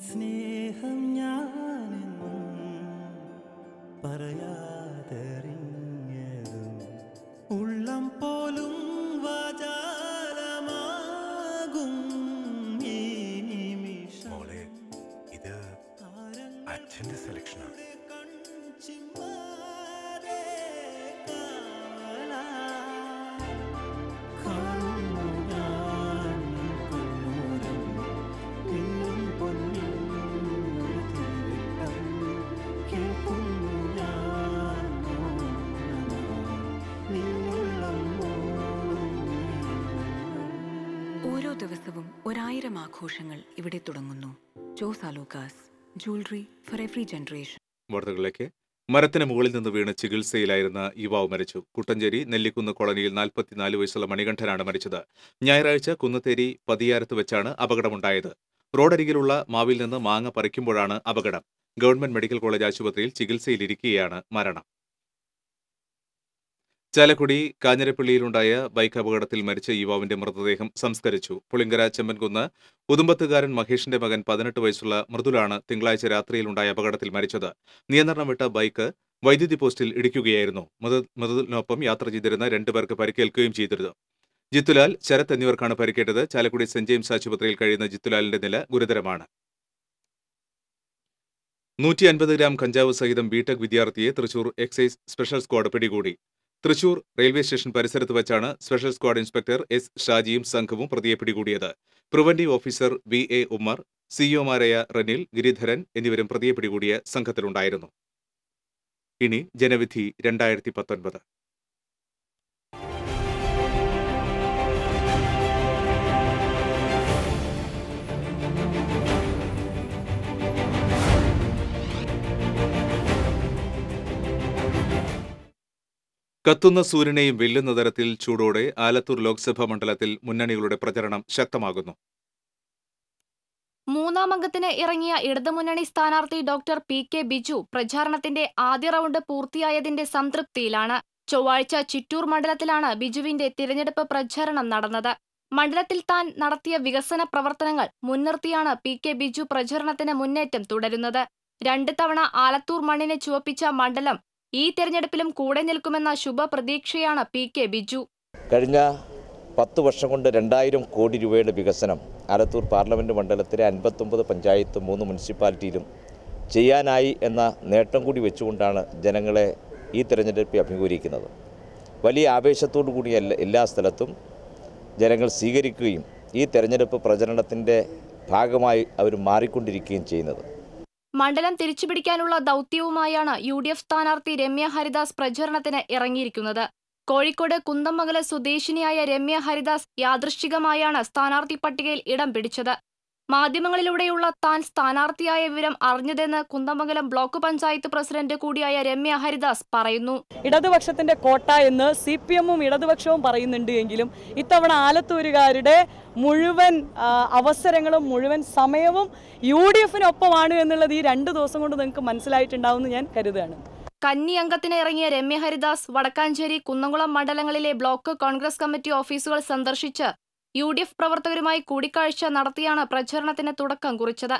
J: സ്നേഹം ഞാനെന്നും പറയാതറിഞ്ഞതും ഉള്ളം പോലും വാചാലമാകും ഈ നിമിഷം.
K: മോളെ, ഇത് അച്ഛന്റെ സെലക്ഷനാണ്.
L: ഓരോ ദിവസവും 1000 ആഘോഷങ്ങൾ ഇവിടെ തുടങ്ങുന്നു. Jose Alukkas, jewellery for every generation.
A: വാർത്തകളിലേക്ക്. മരത്തിന് മുകളിൽ നിന്ന് വീണ് ചികിത്സയിലായിരുന്ന യുവാവ് മരിച്ചു. കുട്ടഞ്ചേരി നെല്ലിക്കുന്ന് കോളനിയിൽ 44 വയസ്സുള്ള മണികണ്ഠനാണ് മരിച്ചത്. ഞായറാഴ്ച കുന്നത്തേരി പതിയാരത്ത് വെച്ചാണ് അപകടമുണ്ടായത്. റോഡരികിലുള്ള മാവിൽ നിന്ന് മാങ്ങ പറിക്കുമ്പോഴാണ് അപകടം. ഗവൺമെന്റ് മെഡിക്കൽ കോളേജ് ആശുപത്രിയിൽ ചികിത്സയിലിരിക്കെയാണ് മരണം. ചാലക്കുടി കാഞ്ഞിരപ്പള്ളിയിലുണ്ടായ ബൈക്ക് അപകടത്തിൽ മരിച്ച യുവാവിന്റെ മൃതദേഹം സംസ്കരിച്ചു. പുളിങ്കര ചെമ്പൻകുന്ന് ഉദുമ്പത്തുകാരൻ മഹേഷിന്റെ മകൻ 18 വയസ്സുള്ള മൃദുലാണ് തിങ്കളാഴ്ച രാത്രിയിലുണ്ടായ അപകടത്തിൽ മരിച്ചത്. നിയന്ത്രണം വിട്ട ബൈക്ക് വൈദ്യുതി പോസ്റ്റിൽ ഇടിക്കുകയായിരുന്നു. മൃദുലിനൊപ്പം യാത്ര ചെയ്തിരുന്ന 2 പേർക്ക് പരിക്കേൽക്കുകയും ചെയ്തിരുന്നു. ജിത്തുലാൽ, ശരത് എന്നിവർക്കാണ് പരിക്കേറ്റത്. ചാലക്കുടി സെന്റ് ജെയിംസ് ആശുപത്രിയിൽ കഴിയുന്ന ജിത്തുലാലിന്റെ നില ഗുരുതരമാണ്. 150 ഗ്രാം കഞ്ചാവ് സഹിതം ബിടെക് വിദ്യാർത്ഥിയെ തൃശൂർ എക്സൈസ് സ്പെഷ്യൽ സ്ക്വാഡ് പിടികൂടി. തൃശൂർ റെയിൽവേ സ്റ്റേഷൻ പരിസരത്ത് വെച്ചാണ് സ്പെഷ്യൽ സ്ക്വാഡ് ഇൻസ്പെക്ടർ എസ് ഷാജിയും സംഘവും പ്രതിയെ പിടികൂടിയത്. പ്രിവന്റീവ് ഓഫീസർ VA ഉമ്മർ, സിഇഒമാരായ റനിൽ, ഗിരിധരൻ എന്നിവരും പ്രതിയെ പിടികൂടിയ സംഘത്തിലുണ്ടായിരുന്നു. ഇനി ജനവിധി 2019. കത്തുന്ന സൂര്യനെയും വെല്ലുന്ന തരത്തിൽ ചൂടോടെ ആലത്തൂർ ലോക്സഭാ മണ്ഡലത്തിൽ മുന്നണികളുടെ പ്രചരണം ശക്തമാകുന്നു.
I: 3-ാം അംഗത്തിന് ഇറങ്ങിയ ഇടതുമുന്നണി സ്ഥാനാർത്ഥി ഡോക്ടർ PK ബിജു പ്രചാരണത്തിന്റെ ആദ്യ റൗണ്ട് പൂർത്തിയായതിന്റെ സംതൃപ്തിയിലാണ്. ചൊവ്വാഴ്ച ചിറ്റൂർ മണ്ഡലത്തിലാണ് ബിജുവിന്റെ തിരഞ്ഞെടുപ്പ് പ്രചാരണം നടന്നത്. മണ്ഡലത്തിൽ താൻ നടത്തിയ വികസന പ്രവർത്തനങ്ങൾ മുൻനിർത്തിയാണ് PK ബിജു പ്രചാരണത്തിന് മുന്നേറ്റം തുടരുന്നത്. 2 തവണ ആലത്തൂർ മണ്ണിനെ ചുവപ്പിച്ച മണ്ഡലം ഈ തെരഞ്ഞെടുപ്പിലും കൂടെ നിൽക്കുമെന്ന ശുഭപ്രതീക്ഷയാണ് PK ബിജു.
M: കഴിഞ്ഞ 10 വർഷം കൊണ്ട് 2000 കോടി രൂപയുടെ വികസനം ആലത്തൂർ പാർലമെന്റ് മണ്ഡലത്തിലെ 59 പഞ്ചായത്തും 3 മുനിസിപ്പാലിറ്റിയിലും ചെയ്യാനായി എന്ന നേട്ടം കൂടി വെച്ചുകൊണ്ടാണ് ജനങ്ങളെ ഈ തെരഞ്ഞെടുപ്പിൽ അഭിമുഖീകരിക്കുന്നത്. വലിയ ആവേശത്തോടു കൂടി എല്ലാ സ്ഥലത്തും ജനങ്ങൾ സ്വീകരിക്കുകയും ഈ തെരഞ്ഞെടുപ്പ് പ്രചരണത്തിൻ്റെ ഭാഗമായി അവർ മാറിക്കൊണ്ടിരിക്കുകയും ചെയ്യുന്നത്.
I: മണ്ഡലം തിരിച്ചുപിടിക്കാനുള്ള ദൗത്യവുമായാണ് UDF സ്ഥാനാർത്ഥി രമ്യ ഹരിദാസ് പ്രചരണത്തിന് ഇറങ്ങിയിരിക്കുന്നത്. കോഴിക്കോട് കുന്ദമംഗലം സ്വദേശിനിയായ രമ്യ ഹരിദാസ് യാദൃശ്ചികമായാണ് സ്ഥാനാർത്ഥി പട്ടികയിൽ ഇടം പിടിച്ചത്. മാധ്യമങ്ങളിലൂടെയുള്ള താൻ സ്ഥാനാർത്ഥിയായ വിവരം അറിഞ്ഞതെന്ന് കുന്ദമംഗലം ബ്ലോക്ക് പഞ്ചായത്ത് പ്രസിഡന്റ് കൂടിയായ രമ്യ ഹരിദാസ് പറയുന്നു.
N: ഇടതുപക്ഷത്തിന്റെ കോട്ട എന്ന് CPM-ഉം ഇടതുപക്ഷവും പറയുന്നുണ്ട് എങ്കിലും ഇത്തവണ ആലത്തൂരുകാരുടെ മുഴുവൻ അവസരങ്ങളും മുഴുവൻ സമയവും UDF-നൊപ്പമാണ് എന്നുള്ളത് ഈ 2 ദിവസം കൊണ്ട് നിങ്ങൾക്ക് മനസ്സിലായിട്ടുണ്ടാവുമെന്ന് ഞാൻ കരുതുകയാണ്.
I: കന്നി അംഗത്തിന് ഇറങ്ങിയ രമ്യ ഹരിദാസ് വടക്കാഞ്ചേരി, കുന്നംകുളം മണ്ഡലങ്ങളിലെ ബ്ലോക്ക് കോൺഗ്രസ് കമ്മിറ്റി ഓഫീസുകൾ സന്ദർശിച്ച് UDF പ്രവർത്തകരുമായി കൂടിക്കാഴ്ച നടത്തിയാണ് പ്രചരണത്തിന് തുടക്കം കുറിച്ചത്.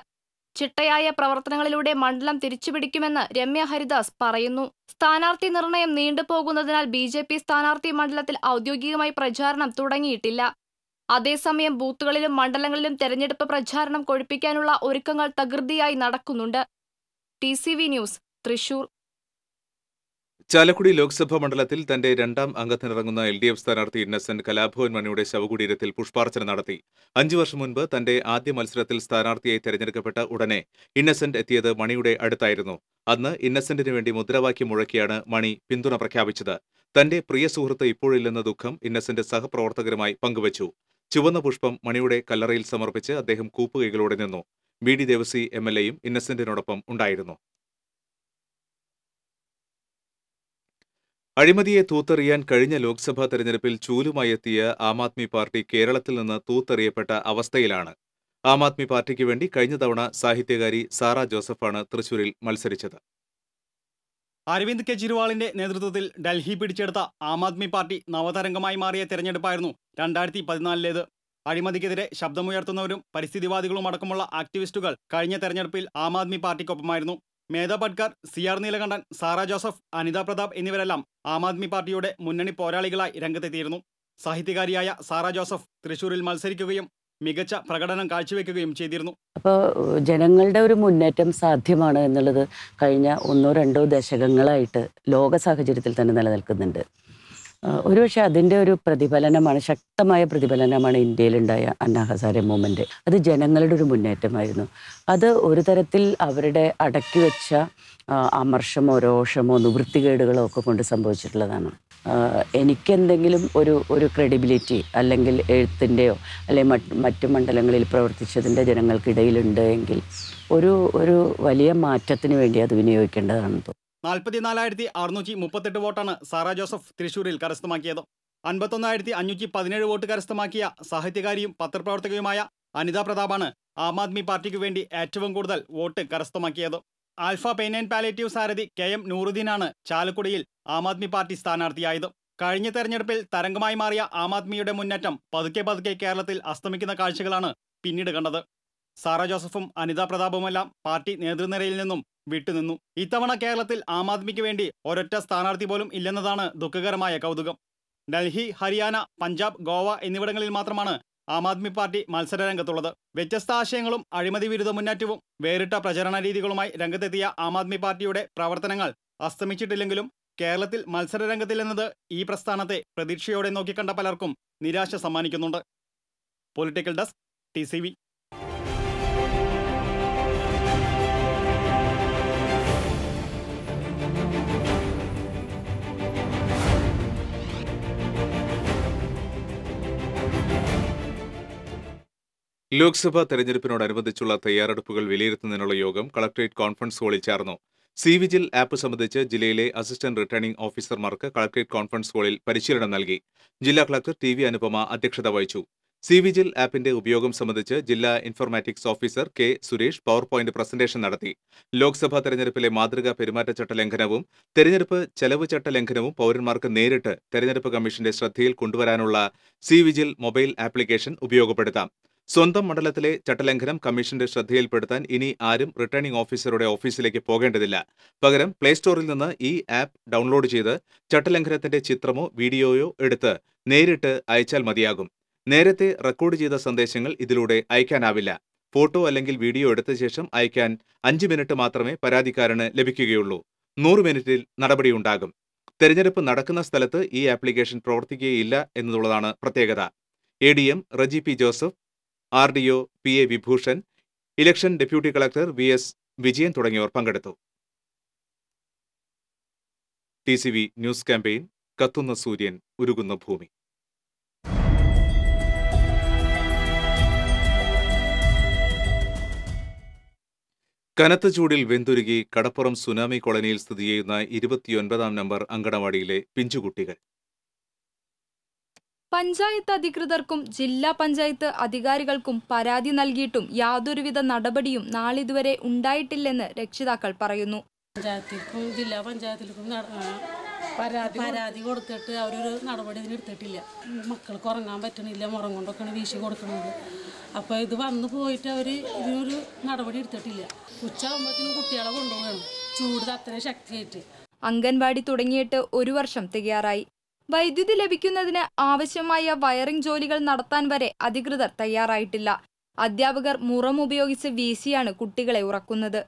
I: ചിട്ടയായ പ്രവർത്തനങ്ങളിലൂടെ മണ്ഡലം തിരിച്ചുപിടിക്കുമെന്ന് രമ്യ ഹരിദാസ് പറയുന്നു. സ്ഥാനാർത്ഥി നിർണയം നീണ്ടുപോകുന്നതിനാൽ BJP സ്ഥാനാർത്ഥി മണ്ഡലത്തിൽ ഔദ്യോഗികമായി പ്രചാരണം തുടങ്ങിയിട്ടില്ല. അതേസമയം ബൂത്തുകളിലും മണ്ഡലങ്ങളിലും തെരഞ്ഞെടുപ്പ് പ്രചാരണം കൊഴുപ്പിക്കാനുള്ള ഒരുക്കങ്ങൾ തകൃതിയായി നടക്കുന്നുണ്ട്. TCV news, Thrissur.
A: ചാലക്കുടി ലോക്സഭാ മണ്ഡലത്തിൽ തന്റെ രണ്ടാം അംഗത്തിനിറങ്ങുന്ന LDF സ്ഥാനാർത്ഥി ഇന്നസെന്റ് കലാഭവൻ മണിയുടെ ശവകുടീരത്തിൽ പുഷ്പാർച്ചന നടത്തി. 5 വർഷം മുൻപ് തന്റെ ആദ്യ മത്സരത്തിൽ സ്ഥാനാർത്ഥിയായി തെരഞ്ഞെടുക്കപ്പെട്ട ഉടനെ ഇന്നസെന്റ് എത്തിയത് മണിയുടെ അടുത്തായിരുന്നു. അന്ന് ഇന്നസെന്റിന് വേണ്ടി മുദ്രാവാക്യം മുഴക്കിയാണ് മണി പിന്തുണ പ്രഖ്യാപിച്ചത്. തന്റെ പ്രിയ സുഹൃത്ത് ഇപ്പോഴില്ലെന്ന ദുഃഖം ഇന്നസെന്റ് സഹപ്രവർത്തകരുമായി പങ്കുവച്ചു. ചുവന്ന പുഷ്പം മണിയുടെ കല്ലറയിൽ സമർപ്പിച്ച് അദ്ദേഹം കൂപ്പുകൈകളോടെ നിന്നു. BD ദേവസി MLAയും ഇന്നസെന്റിനോടൊപ്പം ഉണ്ടായിരുന്നു. അഴിമതിയെ തൂത്തെറിയാൻ കഴിഞ്ഞ ലോക്സഭാ തെരഞ്ഞെടുപ്പിൽ ചൂലുമായി എത്തിയ ആം ആദ്മി പാർട്ടി കേരളത്തിൽ നിന്ന് തൂത്തെറിയപ്പെട്ട അവസ്ഥയിലാണ്. ആം ആദ്മി പാർട്ടിക്ക് വേണ്ടി കഴിഞ്ഞ തവണ സാഹിത്യകാരി സാറ ജോസഫാണ് തൃശൂരിൽ മത്സരിച്ചത്.
D: അരവിന്ദ് കെജ്രിവാളിന്റെ നേതൃത്വത്തിൽ ഡൽഹി പിടിച്ചെടുത്ത ആം ആദ്മി പാർട്ടി നവതരംഗമായി മാറിയ തെരഞ്ഞെടുപ്പായിരുന്നു 2014-ലേത്. അഴിമതിക്കെതിരെ ശബ്ദമുയർത്തുന്നവരും പരിസ്ഥിതിവാദികളും അടക്കമുള്ള ആക്ടിവിസ്റ്റുകൾ കഴിഞ്ഞ തെരഞ്ഞെടുപ്പിൽ ആം ആദ്മി പാർട്ടിക്കൊപ്പമായിരുന്നു. Medha Patkar, CR Neelakandan, Sarah Joseph, Anitha Pratap എന്നിവരെല്ലാം ആം ആദ്മി പാർട്ടിയുടെ മുന്നണി പോരാളികളായി രംഗത്തെത്തിയിരുന്നു. സാഹിത്യകാരിയായ സാറ ജോസഫ് തൃശൂരിൽ മത്സരിക്കുകയും മികച്ച പ്രകടനം കാഴ്ചവെക്കുകയും ചെയ്തിരുന്നു.
O: അപ്പോൾ ജനങ്ങളുടെ ഒരു മുന്നേറ്റം സാധ്യമാണ് എന്നുള്ളത് കഴിഞ്ഞ 1-2 ദശകങ്ങളായിട്ട് ലോക സാഹചര്യത്തിൽ തന്നെ നിലനിൽക്കുന്നുണ്ട്. ഒരുപക്ഷെ അതിൻ്റെ ഒരു പ്രതിഫലനമാണ്, ശക്തമായ പ്രതിഫലനമാണ് ഇന്ത്യയിലുണ്ടായ അന്നാ ഹസാരെ മൂവ്മെൻറ്റ്. അത് ജനങ്ങളുടെ ഒരു മുന്നേറ്റമായിരുന്നു. അത് ഒരു തരത്തിൽ അവരുടെ അടക്കി വെച്ച അമർഷമോ രോഷമോ നിവൃത്തികേടുകളോ ഒക്കെ കൊണ്ട് സംഭവിച്ചിട്ടുള്ളതാണ്. എനിക്കെന്തെങ്കിലും ഒരു ക്രെഡിബിലിറ്റി അല്ലെങ്കിൽ എഴുത്തിൻ്റെയോ അല്ലെങ്കിൽ മറ്റു മണ്ഡലങ്ങളിൽ പ്രവർത്തിച്ചതിൻ്റെ ജനങ്ങൾക്കിടയിലുണ്ട് എങ്കിൽ ഒരു വലിയ മാറ്റത്തിന് വേണ്ടി അത് വിനിയോഗിക്കേണ്ടതാണെന്ന് തോന്നുന്നു.
D: 44,638 വോട്ടാണ് സാറ ജോസഫ് തൃശൂരിൽ കരസ്ഥമാക്കിയത്. 51,517 വോട്ട് കരസ്ഥമാക്കിയ സാഹിത്യകാരിയും പത്രപ്രവർത്തകയുമായ അനിത പ്രതാപാണ് ആം ആദ്മി പാർട്ടിക്ക് വേണ്ടി ഏറ്റവും കൂടുതൽ വോട്ട് കരസ്ഥമാക്കിയത്. ആൽഫ പെയിൻ ആൻഡ് പാലിയേറ്റീവ് സാരഥി KM നൂറുദ്ദീനാണ് ചാലക്കുടിയിൽ ആം ആദ്മി പാർട്ടി സ്ഥാനാർത്ഥിയായത്. കഴിഞ്ഞ തെരഞ്ഞെടുപ്പിൽ തരംഗമായി മാറിയ ആം ആദ്മിയുടെ മുന്നേറ്റം പതുക്കെ കേരളത്തിൽ അസ്തമിക്കുന്ന കാഴ്ചകളാണ് പിന്നീട് കണ്ടത്. സാറ ജോസഫും അനിത പ്രതാപുമെല്ലാം പാർട്ടി നേതൃനിരയിൽ നിന്നും വിട്ടുനിന്നു. ഇത്തവണ കേരളത്തിൽ ആം ആദ്മിക്ക് വേണ്ടി ഒരൊറ്റ സ്ഥാനാർത്ഥി പോലും ഇല്ലെന്നതാണ് ദുഃഖകരമായ കൗതുകം. ഡൽഹി, ഹരിയാന, പഞ്ചാബ്, ഗോവ എന്നിവിടങ്ങളിൽ മാത്രമാണ് ആം ആദ്മി പാർട്ടി മത്സരരംഗത്തുള്ളത്. വ്യത്യസ്ത ആശയങ്ങളും അഴിമതി വിരുദ്ധ മുന്നേറ്റവും വേറിട്ട പ്രചരണ രീതികളുമായി രംഗത്തെത്തിയ ആം ആദ്മി പാർട്ടിയുടെ പ്രവർത്തനങ്ങൾ അസ്തമിച്ചിട്ടില്ലെങ്കിലും കേരളത്തിൽ മത്സരരംഗത്തിലെന്നത് ഈ പ്രസ്ഥാനത്തെ പ്രതീക്ഷയോടെ നോക്കിക്കണ്ട പലർക്കും നിരാശ സമ്മാനിക്കുന്നുണ്ട്. Political desk, TCV.
A: ലോക്സഭാ തെരഞ്ഞെടുപ്പിനോടനുബന്ധിച്ചുള്ള തയ്യാറെടുപ്പുകൾ വിലയിരുത്തുന്നതിനുള്ള യോഗം കളക്ടറേറ്റ് കോൺഫറൻസ് ഹാളിൽ ചേർന്നു. CVGIL ആപ്പ് സംബന്ധിച്ച് ജില്ലയിലെ അസിസ്റ്റന്റ് റിട്ടേണിംഗ് ഓഫീസർമാർക്ക് കളക്ടറേറ്റ് കോൺഫറൻസ് ഹാളിൽ പരിശീലനം നൽകി. ജില്ലാ കളക്ടർ TV അനുപമ അധ്യക്ഷത വഹിച്ചു. CVGIL ആപ്പിന്റെ ഉപയോഗം സംബന്ധിച്ച് ജില്ലാ informatics officer K. Suresh power point presentation നടത്തി. ലോക്സഭാ തെരഞ്ഞെടുപ്പിലെ മാതൃകാ പെരുമാറ്റച്ചട്ട ലംഘനവും തെരഞ്ഞെടുപ്പ് ചെലവ് ചട്ട ലംഘനവും പൗരന്മാർക്ക് നേരിട്ട് തെരഞ്ഞെടുപ്പ് കമ്മീഷന്റെ ശ്രദ്ധയിൽ കൊണ്ടുവരാനുള്ള CVGIL മൊബൈൽ ആപ്ലിക്കേഷൻ ഉപയോഗപ്പെടുത്താം. സ്വന്തം മണ്ഡലത്തിലെ ചട്ടലംഘനം കമ്മീഷന്റെ ശ്രദ്ധയിൽപ്പെടുത്താൻ ഇനി ആരും റിട്ടേണിംഗ് ഓഫീസറുടെ ഓഫീസിലേക്ക് പോകേണ്ടതില്ല. പകരം പ്ലേ സ്റ്റോറിൽ നിന്ന് ഈ ആപ്പ് ഡൗൺലോഡ് ചെയ്ത് ചട്ടലംഘനത്തിന്റെ ചിത്രമോ വീഡിയോയോ എടുത്ത് നേരിട്ട് അയച്ചാൽ മതിയാകും. നേരത്തെ റെക്കോർഡ് ചെയ്ത സന്ദേശങ്ങൾ ഇതിലൂടെ അയക്കാനാവില്ല. ഫോട്ടോ അല്ലെങ്കിൽ വീഡിയോ എടുത്ത ശേഷം അയക്കാൻ 5 മിനിറ്റ് മാത്രമേ പരാതിക്കാരന് ലഭിക്കുകയുള്ളൂ. 100 മിനിറ്റിൽ നടപടിയുണ്ടാകും. തെരഞ്ഞെടുപ്പ് നടക്കുന്ന സ്ഥലത്ത് ഈ ആപ്ലിക്കേഷൻ പ്രവർത്തിക്കുകയില്ല എന്നുള്ളതാണ് പ്രത്യേകത. ADM Reji P. Joseph, RDO PA Vibhushan, election deputy collector VS Vijayan തുടങ്ങിയവർ പങ്കെടുത്തു. TCV ന്യൂസ് ക്യാമ്പയിൻ കത്തുന്ന സൂര്യൻ ഉരുകുന്ന ഭൂമി. കനത്ത ചൂടിൽ വെന്തുരുകി കടപ്പുറം സുനാമി കോളനിയിൽ സ്ഥിതി ചെയ്യുന്ന 29-ാം നമ്പർ അങ്കണവാടിയിലെ പിഞ്ചുകുട്ടികൾ.
F: പഞ്ചായത്ത് അധികൃതർക്കും ജില്ലാ പഞ്ചായത്ത് അധികാരികൾക്കും പരാതി നൽകിയിട്ടും യാതൊരുവിധ നടപടിയും നാളിതുവരെ ഉണ്ടായിട്ടില്ലെന്ന് രക്ഷിതാക്കൾ പറയുന്നു.
P: പഞ്ചായത്തിൽക്കും ജില്ലാ പഞ്ചായത്തിൽക്കും പരാതി കൊടുത്തിട്ട് അവരൊരു നടപടി ഇതിനെടുത്തിട്ടില്ല. മക്കൾക്ക് ഉറങ്ങാൻ പറ്റണില്ല, മുറം കൊണ്ടൊക്കെയാണ് വീശി കൊടുക്കുന്നത്. അപ്പോൾ ഇത് വന്നു പോയിട്ട് അവർ ഇതിനൊരു നടപടി എടുത്തിട്ടില്ല. ഉച്ചയാകുമ്പോഴത്തേനും കുട്ടികളെ കൊണ്ടുപോകണം, ചൂട് അത്രയും ശക്തിയായിട്ട്.
F: അംഗൻവാടി തുടങ്ങിയിട്ട് 1 വർഷം തികയാറായി. വൈദ്യുതി ലഭിക്കുന്നതിന് ആവശ്യമായ വയറിംഗ് ജോലികൾ നടത്താൻ വരെ അധികൃതർ തയ്യാറായിട്ടില്ല. അധ്യാപകർ മുറം ഉപയോഗിച്ച് വീശിയാണ് കുട്ടികളെ ഉറക്കുന്നത്.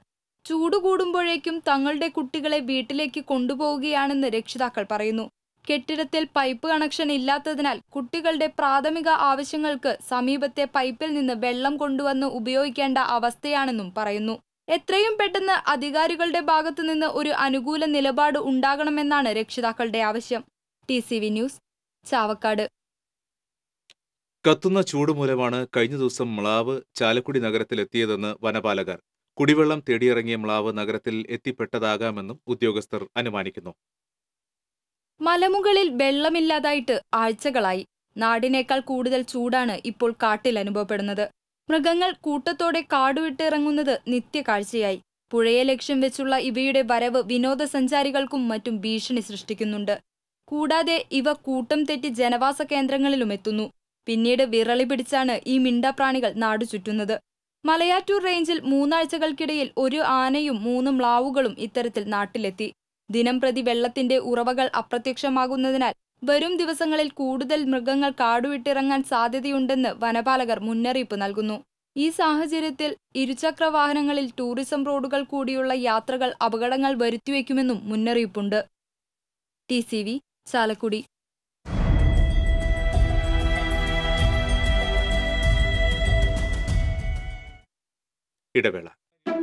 F: ചൂട് കൂടുമ്പോഴേക്കും തങ്ങളുടെ കുട്ടികളെ വീട്ടിലേക്ക് കൊണ്ടുപോവുകയാണെന്ന് രക്ഷിതാക്കൾ പറയുന്നു. കെട്ടിടത്തിൽ പൈപ്പ് കണക്ഷൻ ഇല്ലാത്തതിനാൽ കുട്ടികളുടെ പ്രാഥമിക ആവശ്യങ്ങൾക്ക് സമീപത്തെ പൈപ്പിൽ നിന്ന് വെള്ളം കൊണ്ടുവന്ന് ഉപയോഗിക്കേണ്ട അവസ്ഥയാണെന്നും പറയുന്നു. എത്രയും പെട്ടെന്ന് അധികാരികളുടെ ഭാഗത്തുനിന്ന് ഒരു അനുകൂല നിലപാട് ഉണ്ടാകണമെന്നാണ് രക്ഷിതാക്കളുടെ ആവശ്യം. TCV news, Chavakkad.
A: കത്തുന്ന ചൂട് മൂലമാണ് കഴിഞ്ഞ ദിവസം മ്ലാവ് ചാലക്കുടി നഗരത്തിലെത്തിയതെന്ന് വനപാലകർ. കുടിവെള്ളം തേടിയിറങ്ങിയ മ്ലാവ് നഗരത്തിൽ എത്തിപ്പെട്ടതാകാമെന്നും ഉദ്യോഗസ്ഥർ അനുമാനിക്കുന്നു.
F: മലമുകളിൽ വെള്ളമില്ലാതായിട്ട് ആഴ്ചകളായി. നാടിനേക്കാൾ കൂടുതൽ ചൂടാണ് ഇപ്പോൾ കാട്ടിൽ അനുഭവപ്പെടുന്നത്. മൃഗങ്ങൾ കൂട്ടത്തോടെ കാടുവിട്ടിറങ്ങുന്നത് നിത്യകാഴ്ചയായി. പുഴയെ ലക്ഷ്യം വെച്ചുള്ള ഇവയുടെ വരവ് വിനോദസഞ്ചാരികൾക്കും മറ്റും ഭീഷണി സൃഷ്ടിക്കുന്നുണ്ട്. കൂടാതെ ഇവ കൂട്ടം തെറ്റി ജനവാസ കേന്ദ്രങ്ങളിലും എത്തുന്നു. പിന്നീട് വിറളി പിടിച്ചാണ് ഈ മിണ്ടാപ്രാണികൾ നാടു ചുറ്റുന്നത്. മലയാറ്റൂർ റേഞ്ചിൽ 3 ആഴ്ചകൾക്കിടയിൽ 1 ആനയും 3 മ്ലാവുകളും ഇത്തരത്തിൽ നാട്ടിലെത്തി. ദിനംപ്രതി വെള്ളത്തിന്റെ ഉറവകൾ അപ്രത്യക്ഷമാകുന്നതിനാൽ വരും ദിവസങ്ങളിൽ കൂടുതൽ മൃഗങ്ങൾ കാടുവിട്ടിറങ്ങാൻ സാധ്യതയുണ്ടെന്ന് വനപാലകർ മുന്നറിയിപ്പ് നൽകുന്നു. ഈ സാഹചര്യത്തിൽ ഇരുചക്ര വാഹനങ്ങളിൽ ടൂറിസം റോഡുകൾ കൂടിയുള്ള യാത്രകൾ അപകടങ്ങൾ വരുത്തിവെക്കുമെന്നും മുന്നറിയിപ്പുണ്ട്. TCV, ചാലക്കുടി.
A: ഇടവേള.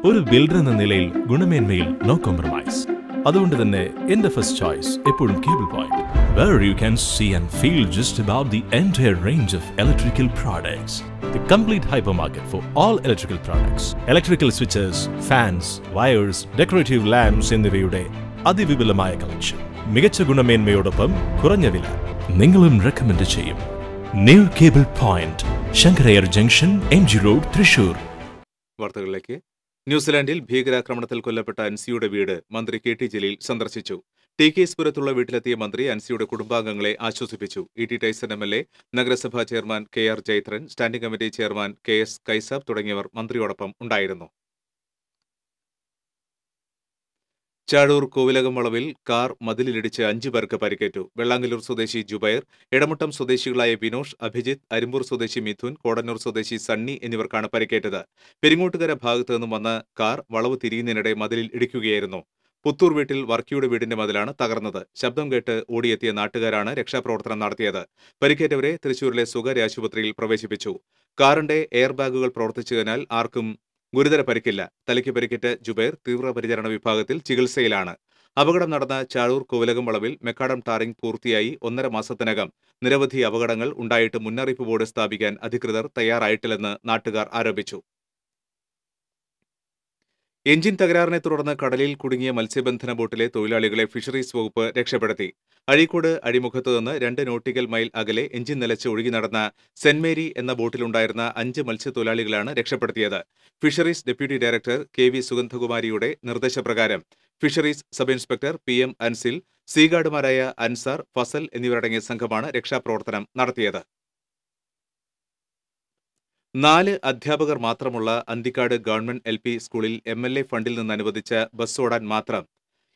Q: ഒരു ബിൽഡർ എന്ന നിലയിൽ ഗുണമേന്മയിൽ നോ കോംപ്രമൈസ്. അതുകൊണ്ട് തന്നെ എന്റെ ഫസ്റ്റ് ചോയ്സ് എപ്പോഴും cable point, where you can see and feel just about the entire range of electrical products. The complete hypermarket for all electrical products. Electrical switches, fans, wires, decorative lamps എന്നിവയുടെ അതിവിപുലമായ കളക്ഷൻ. മികച്ച ഗുണമേന്മയോടൊപ്പം കുറഞ്ഞ വില. നിങ്ങളും റെക്കമെൻഡ് ചെയ്യും. New cable point, Sankara Iyer junction, MG road, Thrissur.
A: വാർത്തകളിലേക്ക്. ന്യൂസിലാൻഡിൽ ഭീകരാക്രമണത്തിൽ കൊല്ലപ്പെട്ട അൻസിയുടെ വീട് മന്ത്രി KT ജലീൽ സന്ദർശിച്ചു. TKSപുരത്തുള്ള വീട്ടിലെത്തിയ മന്ത്രി അൻസിയുടെ കുടുംബാംഗങ്ങളെ ആശ്വസിപ്പിച്ചു. ET ടൈസൺ MLA, നഗരസഭാ chairman KR Jaithran, standing committee chairman KS Kaisab തുടങ്ങിയവർ മന്ത്രിയോടൊപ്പം ഉണ്ടായിരുന്നു. ചാഴൂർ കോവിലകം വളവിൽ കാർ മതിലിലിടിച്ച് 5 പേർക്ക് പരിക്കേറ്റു. വെള്ളാങ്കല്ലൂർ സ്വദേശി ജുബൈർ, എടമുട്ടം സ്വദേശികളായ വിനോഷ്, അഭിജിത്ത്, അരിമ്പൂർ സ്വദേശി മിഥുൻ, കോടന്നൂർ സ്വദേശി സണ്ണി എന്നിവർക്കാണ് പരിക്കേറ്റത്. പെരിങ്ങോട്ടുകര ഭാഗത്തു നിന്നും വന്ന കാർ വളവ് തിരിയുന്നതിനിടെ മതിലിൽ ഇടിക്കുകയായിരുന്നു. പുത്തൂർ വീട്ടിൽ വർക്കിയുടെ വീടിന്റെ മതിലാണ് തകർന്നത്. ശബ്ദം കേട്ട് ഓടിയെത്തിയ നാട്ടുകാരാണ് രക്ഷാപ്രവർത്തനം നടത്തിയത്. പരിക്കേറ്റവരെ തൃശൂരിലെ സ്വകാര്യ ആശുപത്രിയിൽ പ്രവേശിപ്പിച്ചു. കാറിന്റെ എയർ ബാഗുകൾ പ്രവർത്തിച്ചതിനാൽ ആർക്കും ഗുരുതര പരിക്കില്ല. തലയ്ക്ക് പരിക്കേറ്റ ജുബൈർ തീവ്രപരിചരണ വിഭാഗത്തിൽ ചികിത്സയിലാണ്. അപകടം നടന്ന ചാഴൂർ കോവിലകം വളവിൽ മെക്കാഡം ടാറിംഗ് പൂർത്തിയായി 1.5 മാസത്തിനകം നിരവധി അപകടങ്ങൾ ഉണ്ടായിട്ട് മുന്നറിയിപ്പ് ബോർഡ് സ്ഥാപിക്കാൻ അധികൃതർ തയ്യാറായിട്ടില്ലെന്ന് നാട്ടുകാർ ആരോപിച്ചു. എഞ്ചിൻ തകരാറിനെ തുടർന്ന് കടലിൽ കുടുങ്ങിയ മത്സ്യബന്ധന ബോട്ടിലെ തൊഴിലാളികളെ ഫിഷറീസ് വകുപ്പ് രക്ഷപ്പെടുത്തി. അഴീക്കോട് അഴിമുഖത്ത് നിന്ന് 2 നോട്ടിക്കൽ മൈൽ അകലെ എഞ്ചിൻ നിലച്ച് ഒഴുകി നടന്ന സെന്റ് മേരി എന്ന ബോട്ടിലുണ്ടായിരുന്ന 5 മത്സ്യത്തൊഴിലാളികളാണ് രക്ഷപ്പെടുത്തിയത്. ഫിഷറീസ് ഡെപ്യൂട്ടി ഡയറക്ടർ KV സുഗന്ധകുമാരിയുടെ നിർദ്ദേശപ്രകാരം fisheries sub inspector PM Ansil, സീഗാർഡുമാരായ അൻസാർ, ഫസൽ എന്നിവരടങ്ങിയ സംഘമാണ് രക്ഷാപ്രവർത്തനം നടത്തിയത്. 4 അധ്യാപകർ മാത്രമുള്ള അന്തിക്കാട് ഗവൺമെന്റ് LP സ്കൂളിൽ MLA ഫണ്ടിൽ നിന്ന് അനുവദിച്ച ബസ് ഓടാൻ മാത്രം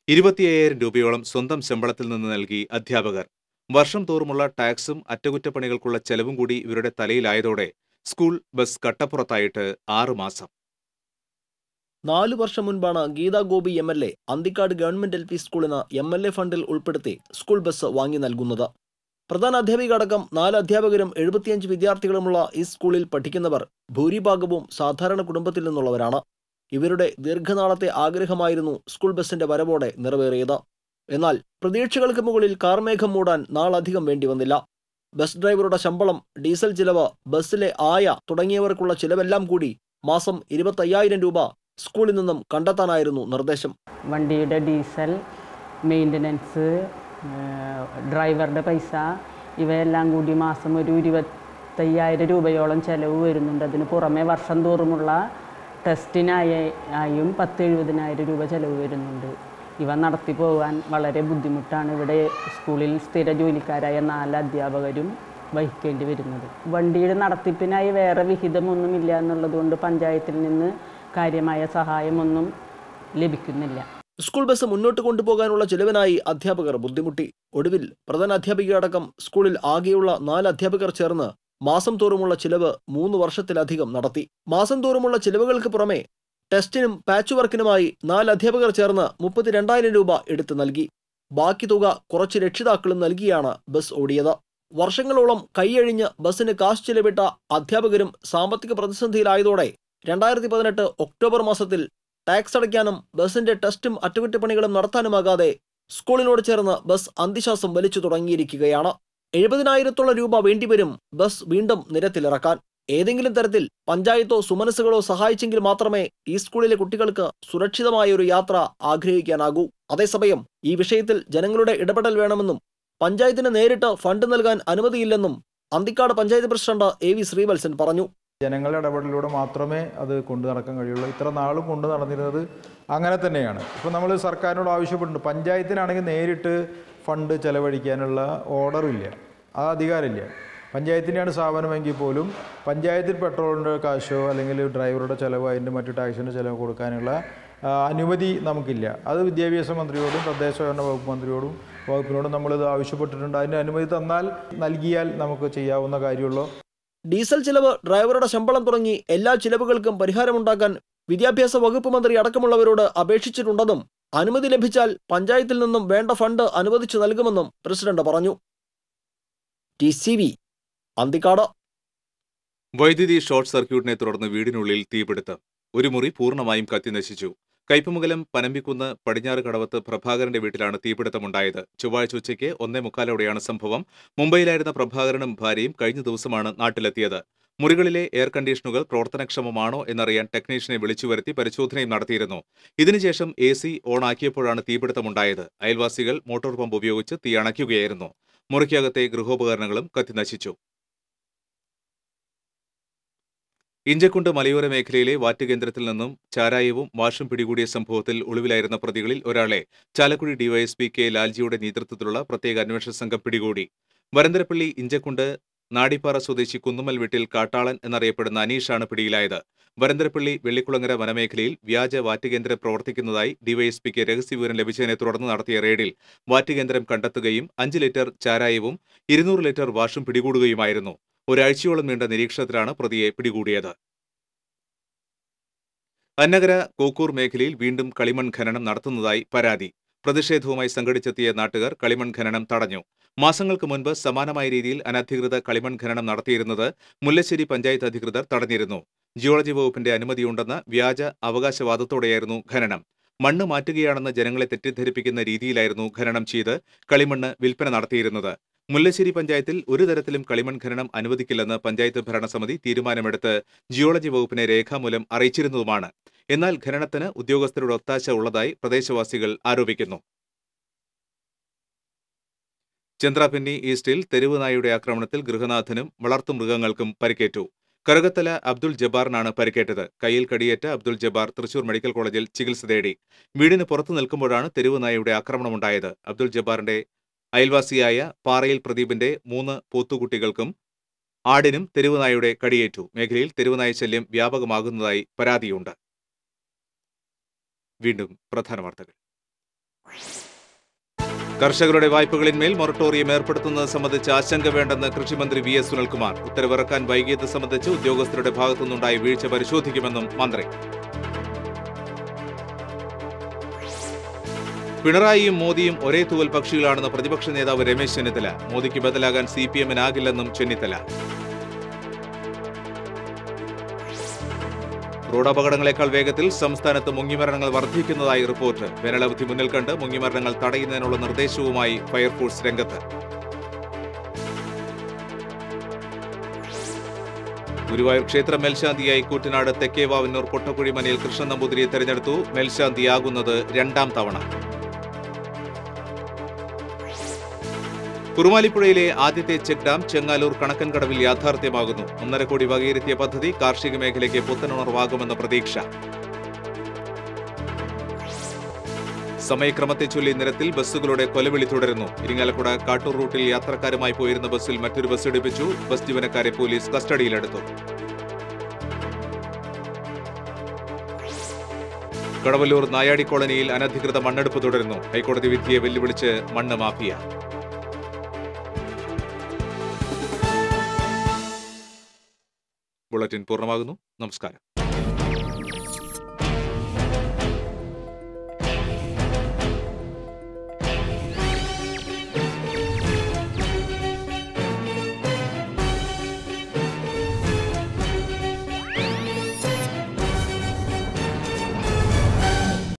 A: 25,000 രൂപയോളം സ്വന്തം ശമ്പളത്തിൽ നിന്ന് നൽകി അധ്യാപകർ. വർഷം തോറുമുള്ള ടാക്സും അറ്റകുറ്റപ്പണികൾക്കുള്ള ചെലവും കൂടി ഇവരുടെ തലയിലായതോടെ സ്കൂൾ ബസ് കട്ടപ്പുറത്തായിട്ട് 6 മാസം.
B: 4 വർഷം മുൻപാണ് Geetha Gopi MLA Anthikad government LP സ്കൂളിന് MLA ഫണ്ടിൽ ഉൾപ്പെടുത്തി സ്കൂൾ ബസ് വാങ്ങി നൽകുന്നത്. പ്രധാന അധ്യാപിക അടക്കം 4 അധ്യാപകരും 75 വിദ്യാർത്ഥികളുമുള്ള ഈ സ്കൂളിൽ പഠിക്കുന്നവർ ഭൂരിഭാഗവും സാധാരണ കുടുംബത്തിൽ നിന്നുള്ളവരാണ്. ഇവരുടെ ദീർഘനാളത്തെ ആഗ്രഹമായിരുന്നു സ്കൂൾ ബസിന്റെ വരവോടെ നിറവേറിയത്. എന്നാൽ പ്രതീക്ഷകൾക്ക് മുകളിൽ കാർമേഘം മൂടാൻ നാളധികം വേണ്ടി വന്നില്ല. ബസ് ഡ്രൈവറുടെ ശമ്പളം, ഡീസൽ ചിലവ്, ബസ്സിലെ ആയ തുടങ്ങിയവർക്കുള്ള ചിലവെല്ലാം കൂടി മാസം 25,000 രൂപ സ്കൂളിൽ നിന്നും കണ്ടെത്താനായിരുന്നു നിർദ്ദേശം.
R: വണ്ടിയുടെ ഡീസൽ, മെയിൻ്റനൻസ്, ഡ്രൈവറുടെ പൈസ, ഇവയെല്ലാം കൂടി മാസം ഒരു 25,000 രൂപയോളം ചിലവ് വരുന്നുണ്ട്. അതിന് പുറമെ വർഷം തോറുമുള്ള ടെസ്റ്റിനായും 10,70,000 രൂപ ചിലവ് വരുന്നുണ്ട്. ഇവ നടത്തി പോകാൻ വളരെ ബുദ്ധിമുട്ടാണ്. ഇവിടെ സ്കൂളിൽ സ്ഥിര ജോലിക്കാരായ 4 അധ്യാപകരും വഹിക്കേണ്ടി വരുന്നത്. വണ്ടിയുടെ നടത്തിപ്പിനായി വേറെ വിഹിതമൊന്നുമില്ല എന്നുള്ളതുകൊണ്ട് പഞ്ചായത്തിൽ നിന്ന് കാര്യമായ സഹായമൊന്നും ലഭിക്കുന്നില്ല.
B: സ്കൂൾ ബസ് മുന്നോട്ട് കൊണ്ടുപോകാനുള്ള ചെലവിനായി അധ്യാപകർ ബുദ്ധിമുട്ടി. ഒടുവിൽ പ്രധാന അധ്യാപികയടക്കം സ്കൂളിൽ ആകെയുള്ള 4 അധ്യാപകർ ചേർന്ന് മാസം തോറുമുള്ള ചിലവ് 3 വർഷത്തിലധികം നടത്തി. മാസം തോറുമുള്ള ചിലവുകൾക്ക് പുറമെ ടെസ്റ്റിനും പാച്ച് വർക്കിനുമായി 4 അധ്യാപകർ ചേർന്ന് 32,000 രൂപ എടുത്തു നൽകി. ബാക്കി തുക കുറച്ച് രക്ഷിതാക്കളും നൽകിയാണ് ബസ് ഓടിയത്. വർഷങ്ങളോളം കൈയഴിഞ്ഞ് ബസ്സിന് കാശ് ചിലവിട്ട അധ്യാപകരും സാമ്പത്തിക പ്രതിസന്ധിയിലായതോടെ 2018 ഒക്ടോബർ മാസത്തിൽ ടാക്സ് അടയ്ക്കാനും ബസിന്റെ ടെസ്റ്റും അറ്റകുറ്റപ്പണികളും നടത്താനുമാകാതെ സ്കൂളിനോട് ചേർന്ന് ബസ് അന്തിശ്വാസം വലിച്ചു തുടങ്ങിയിരിക്കുകയാണ്. 70,000 രൂപ വേണ്ടിവരും ബസ് വീണ്ടും നിരത്തിലിറക്കാൻ. ഏതെങ്കിലും തരത്തിൽ പഞ്ചായത്തോ സുമനസ്സുകളോ സഹായിച്ചെങ്കിൽ മാത്രമേ ഈ സ്കൂളിലെ കുട്ടികൾക്ക് സുരക്ഷിതമായ ഒരു യാത്ര ആഗ്രഹിക്കാനാകൂ. അതേസമയം ഈ വിഷയത്തിൽ ജനങ്ങളുടെ ഇടപെടൽ വേണമെന്നും പഞ്ചായത്തിന് നേരിട്ട് ഫണ്ട് നൽകാൻ അനുമതിയില്ലെന്നും അന്തിക്കാട് പഞ്ചായത്ത് പ്രസിഡന്റ് AV ശ്രീവത്സൻ പറഞ്ഞു.
S: ജനങ്ങളുടെ ഇടപെടലിലൂടെ മാത്രമേ അത് കൊണ്ടു നടക്കാൻ കഴിയുള്ളൂ. ഇത്ര നാളും കൊണ്ടു നടന്നിരുന്നത് അങ്ങനെ തന്നെയാണ്. ഇപ്പോൾ നമ്മൾ സർക്കാരിനോട് ആവശ്യപ്പെട്ടിട്ടുണ്ട്. പഞ്ചായത്തിനാണെങ്കിൽ നേരിട്ട് ഫണ്ട് ചെലവഴിക്കാനുള്ള ഓർഡറില്ല, ആ അധികാരമില്ല. പഞ്ചായത്തിൻ്റെയാണ് സ്ഥാപനമെങ്കിൽ പോലും പഞ്ചായത്തിൽ പെട്രോളിൻ്റെ കാശോ അല്ലെങ്കിൽ ഡ്രൈവറുടെ ചിലവോ അതിൻ്റെ മറ്റു ടാക്സിൻ്റെ ചിലവ് കൊടുക്കാനുള്ള അനുമതി നമുക്കില്ല. അത് വിദ്യാഭ്യാസ മന്ത്രിയോടും തദ്ദേശഭരണ വകുപ്പ് മന്ത്രിയോടും വകുപ്പിനോടും നമ്മളിത് ആവശ്യപ്പെട്ടിട്ടുണ്ട്. അതിൻ്റെ അനുമതി നൽകിയാൽ നമുക്ക് ചെയ്യാവുന്ന കാര്യമുള്ളൂ.
B: ഡീസൽ ചിലവ്, ഡ്രൈവറുടെ ശമ്പളം തുടങ്ങി എല്ലാ ചിലവുകൾക്കും പരിഹാരമുണ്ടാക്കാൻ വിദ്യാഭ്യാസ വകുപ്പ് മന്ത്രി അടക്കമുള്ളവരോട് അപേക്ഷിച്ചിട്ടുണ്ടെന്നും അനുമതി ലഭിച്ചാൽ പഞ്ചായത്തിൽ നിന്നും വേണ്ട ഫണ്ട് അനുവദിച്ചു നൽകുമെന്നും പ്രസിഡന്റ് പറഞ്ഞു. TCV അന്തിക്കാട്.
A: വൈദ്യുതി ഷോർട്ട് സർക്യൂട്ടിനെ തുടർന്ന് വീടിനുള്ളിൽ തീപിടുത്തം. ഒരു മുറി പൂർണ്ണമായും കത്തിനശിച്ചു. കയ്പമംഗലം പനമ്പിക്കുന്ന് പടിഞ്ഞാറ് കടവത്ത് പ്രഭാകരന്റെ വീട്ടിലാണ് തീപിടുത്തമുണ്ടായത്. ചൊവ്വാഴ്ച ഉച്ചയ്ക്ക് 1:45 സംഭവം. മുംബൈയിലായിരുന്ന പ്രഭാകരനും ഭാര്യയും കഴിഞ്ഞ ദിവസമാണ് നാട്ടിലെത്തിയത്. മുറികളിലെ എയർ കണ്ടീഷനുകൾ പ്രവർത്തനക്ഷമമാണോ എന്നറിയാൻ ടെക്നീഷ്യനെ വിളിച്ചുവരുത്തി പരിശോധനയും നടത്തിയിരുന്നു. ഇതിനുശേഷം AC ഓണാക്കിയപ്പോഴാണ് തീപിടുത്തമുണ്ടായത്. അയൽവാസികൾ മോട്ടോർ പമ്പ് ഉപയോഗിച്ച് തീ അണയ്ക്കുകയായിരുന്നു. മുറിക്കകത്തെ ഗൃഹോപകരണങ്ങളും കത്തിനശിച്ചു. ഇഞ്ചക്കുണ്ട് മലയോര മേഖലയിലെ വാറ്റുകേന്ദ്രത്തിൽ നിന്നും ചാരായവും വാഷും പിടികൂടിയ സംഭവത്തിൽ ഒളിവിലായിരുന്ന പ്രതികളിൽ ഒരാളെ ചാലക്കുടി ഡിവൈഎസ്പി K. ലാൽജിയുടെ നേതൃത്വത്തിലുള്ള പ്രത്യേക അന്വേഷണ സംഘം പിടികൂടി. വരന്തരപ്പള്ളി ഇഞ്ചക്കുണ്ട് നാടിപ്പാറ സ്വദേശി കുന്നുമ്മൽ വീട്ടിൽ കാട്ടാളൻ എന്നറിയപ്പെടുന്ന അനീഷാണ് പിടിയിലായത്. വരന്തരപ്പള്ളി വെള്ളിക്കുളങ്ങര വനമേഖലയിൽ വ്യാജ വാറ്റുകേന്ദ്രം പ്രവർത്തിക്കുന്നതായി ഡിവൈഎസ്പിക്ക് രഹസ്യവിവരം ലഭിച്ചതിനെ തുടർന്ന് നടത്തിയ റെയ്ഡിൽ വാറ്റുകേന്ദ്രം കണ്ടെത്തുകയും 5 ലിറ്റർ ചാരായവും 200 ലിറ്റർ വാഷും പിടികൂടുകയുമായിരുന്നു. ഒരാഴ്ചയോളം നീണ്ട നിരീക്ഷണത്തിലാണ് പ്രതിയെ പിടികൂടിയത്. അന്നഗര കോക്കൂർ മേഖലയിൽ വീണ്ടും കളിമൺ ഖനനം നടത്തുന്നതായി പരാതി. പ്രതിഷേധവുമായി സംഘടിച്ചെത്തിയ നാട്ടുകാർ കളിമൺ ഖനനം തടഞ്ഞു. മാസങ്ങൾക്ക് മുൻപ് സമാനമായ രീതിയിൽ അനധികൃത കളിമൺ ഖനനം നടത്തിയിരുന്നത് മുല്ലശ്ശേരി പഞ്ചായത്ത് അധികൃതർ തടഞ്ഞിരുന്നു. ജിയോളജി വകുപ്പിന്റെ അനുമതിയുണ്ടെന്ന വ്യാജ അവകാശവാദത്തോടെയായിരുന്നു ഖനനം. മണ്ണ് മാറ്റുകയാണെന്ന് ജനങ്ങളെ തെറ്റിദ്ധരിപ്പിക്കുന്ന രീതിയിലായിരുന്നു ഖനനം ചെയ്ത് കളിമണ്ണ് വിൽപ്പന നടത്തിയിരുന്നത്. മുല്ലശ്ശേരി പഞ്ചായത്തിൽ ഒരു തരത്തിലും കളിമൺ ഖനനം അനുവദിക്കില്ലെന്ന് പഞ്ചായത്ത് ഭരണസമിതി തീരുമാനമെടുത്ത് ജിയോളജി വകുപ്പിനെ രേഖാമൂലം അറിയിച്ചിരുന്നതുമാണ്. എന്നാൽ ഖനനത്തിന് ഉദ്യോഗസ്ഥരുടെ ഒത്താശ ഉള്ളതായി പ്രദേശവാസികൾ ആരോപിക്കുന്നു. ചന്ദ്രാപിന്നി ഈസ്റ്റിൽ തെരുവ് നായയുടെ ആക്രമണത്തിൽ ഗൃഹനാഥനും വളർത്തുമൃഗങ്ങൾക്കും പരിക്കേറ്റു. കറുകത്തല അബ്ദുൾ ജബ്ബാറിനാണ് പരിക്കേറ്റത്. കയ്യിൽ കടിയേറ്റ അബ്ദുൾ ജബ്ബാർ തൃശൂർ മെഡിക്കൽ കോളേജിൽ ചികിത്സ തേടി. വീടിന് പുറത്തു നിൽക്കുമ്പോഴാണ് തെരുവ് നായയുടെ ആക്രമണമുണ്ടായത്. അബ്ദുൾ ജബ്ബാറിന്റെ അയൽവാസിയായ പാറയിൽ പ്രദീപിന്റെ 3 പോത്തുകുട്ടികൾക്കും ആടിനും തെരുവുനായയുടെ കടിയേറ്റു. മേഖലയിൽ തെരുവുനായ ശല്യം വ്യാപകമാകുന്നതായി പരാതിയുണ്ട്. വീണ്ടും പ്രധാന വാർത്തകൾ. കർഷകരുടെ വായ്പകളിന്മേൽ മൊറട്ടോറിയം ഏർപ്പെടുത്തുന്നത് സംബന്ധിച്ച് ആശങ്ക വേണ്ടെന്ന് കൃഷിമന്ത്രി VS സുനിൽകുമാർ. ഉത്തരവിറക്കാൻ വൈകിയത് സംബന്ധിച്ച് ഉദ്യോഗസ്ഥരുടെ ഭാഗത്തുനിന്നുണ്ടായ വീഴ്ച പരിശോധിക്കുമെന്നും മന്ത്രി. പിണറായിയും മോദിയും ഒരേ തൂവൽ പക്ഷികളാണെന്ന് പ്രതിപക്ഷ നേതാവ് രമേശ് ചെന്നിത്തല. മോദിക്ക് ബദലാകാൻ CPM-നാകില്ലെന്നും ചെന്നിത്തല. റോഡപകടങ്ങളെക്കാൾ വേഗത്തിൽ സംസ്ഥാനത്ത് മുങ്ങിമരണങ്ങൾ വർദ്ധിക്കുന്നതായി റിപ്പോർട്ട്. വേനലവധി മുന്നിൽ കണ്ട് മുങ്ങിമരണങ്ങൾ തടയുന്നതിനുള്ള നിർദ്ദേശവുമായി ഫയർഫോഴ്സ് രംഗത്ത്. ഗുരുവായൂർ ക്ഷേത്ര മേൽശാന്തിയായി കൂറ്റനാട് തെക്കേവാവന്നൂർ പൊട്ടക്കുഴി മനയിൽ കൃഷ്ണൻ നമ്പൂതിരിയെ തെരഞ്ഞെടുത്തു. മേൽശാന്തിയാകുന്നത് 2ാം തവണ. കുറുമാലിപ്പുഴയിലെ ആദ്യത്തെ ചെക്ക് ഡാം ചെങ്ങാലൂർ കണക്കൻകടവിൽ യാഥാർത്ഥ്യമാകുന്നു. 1.5 കോടി വകയിരുത്തിയ പദ്ധതി കാർഷിക മേഖലയ്ക്ക് പുത്തനുണർവാകുമെന്ന പ്രതീക്ഷ. സമയക്രമത്തെ ചൊല്ലി നിരത്തിൽ ബസ്സുകളുടെ കൊലവിളി തുടരുന്നു. ഇരിങ്ങാലക്കുട കാട്ടൂർ റൂട്ടിൽ യാത്രക്കാരുമായി പോയിരുന്ന ബസ്സിൽ മറ്റൊരു ബസ് ഇടിപ്പിച്ചു. ബസ് ജീവനക്കാരെ പോലീസ് കസ്റ്റഡിയിലെടുത്തു. കടവല്ലൂർ നായാടി കോളനിയിൽ അനധികൃത മണ്ണെടുപ്പ് തുടരുന്നു. ഹൈക്കോടതി വിധിയെ വെല്ലുവിളിച്ച് മണ്ണ് മാഫിയ. ബുള്ളറ്റിൻ പൂർണ്ണമാകുന്നു. നമസ്കാരം.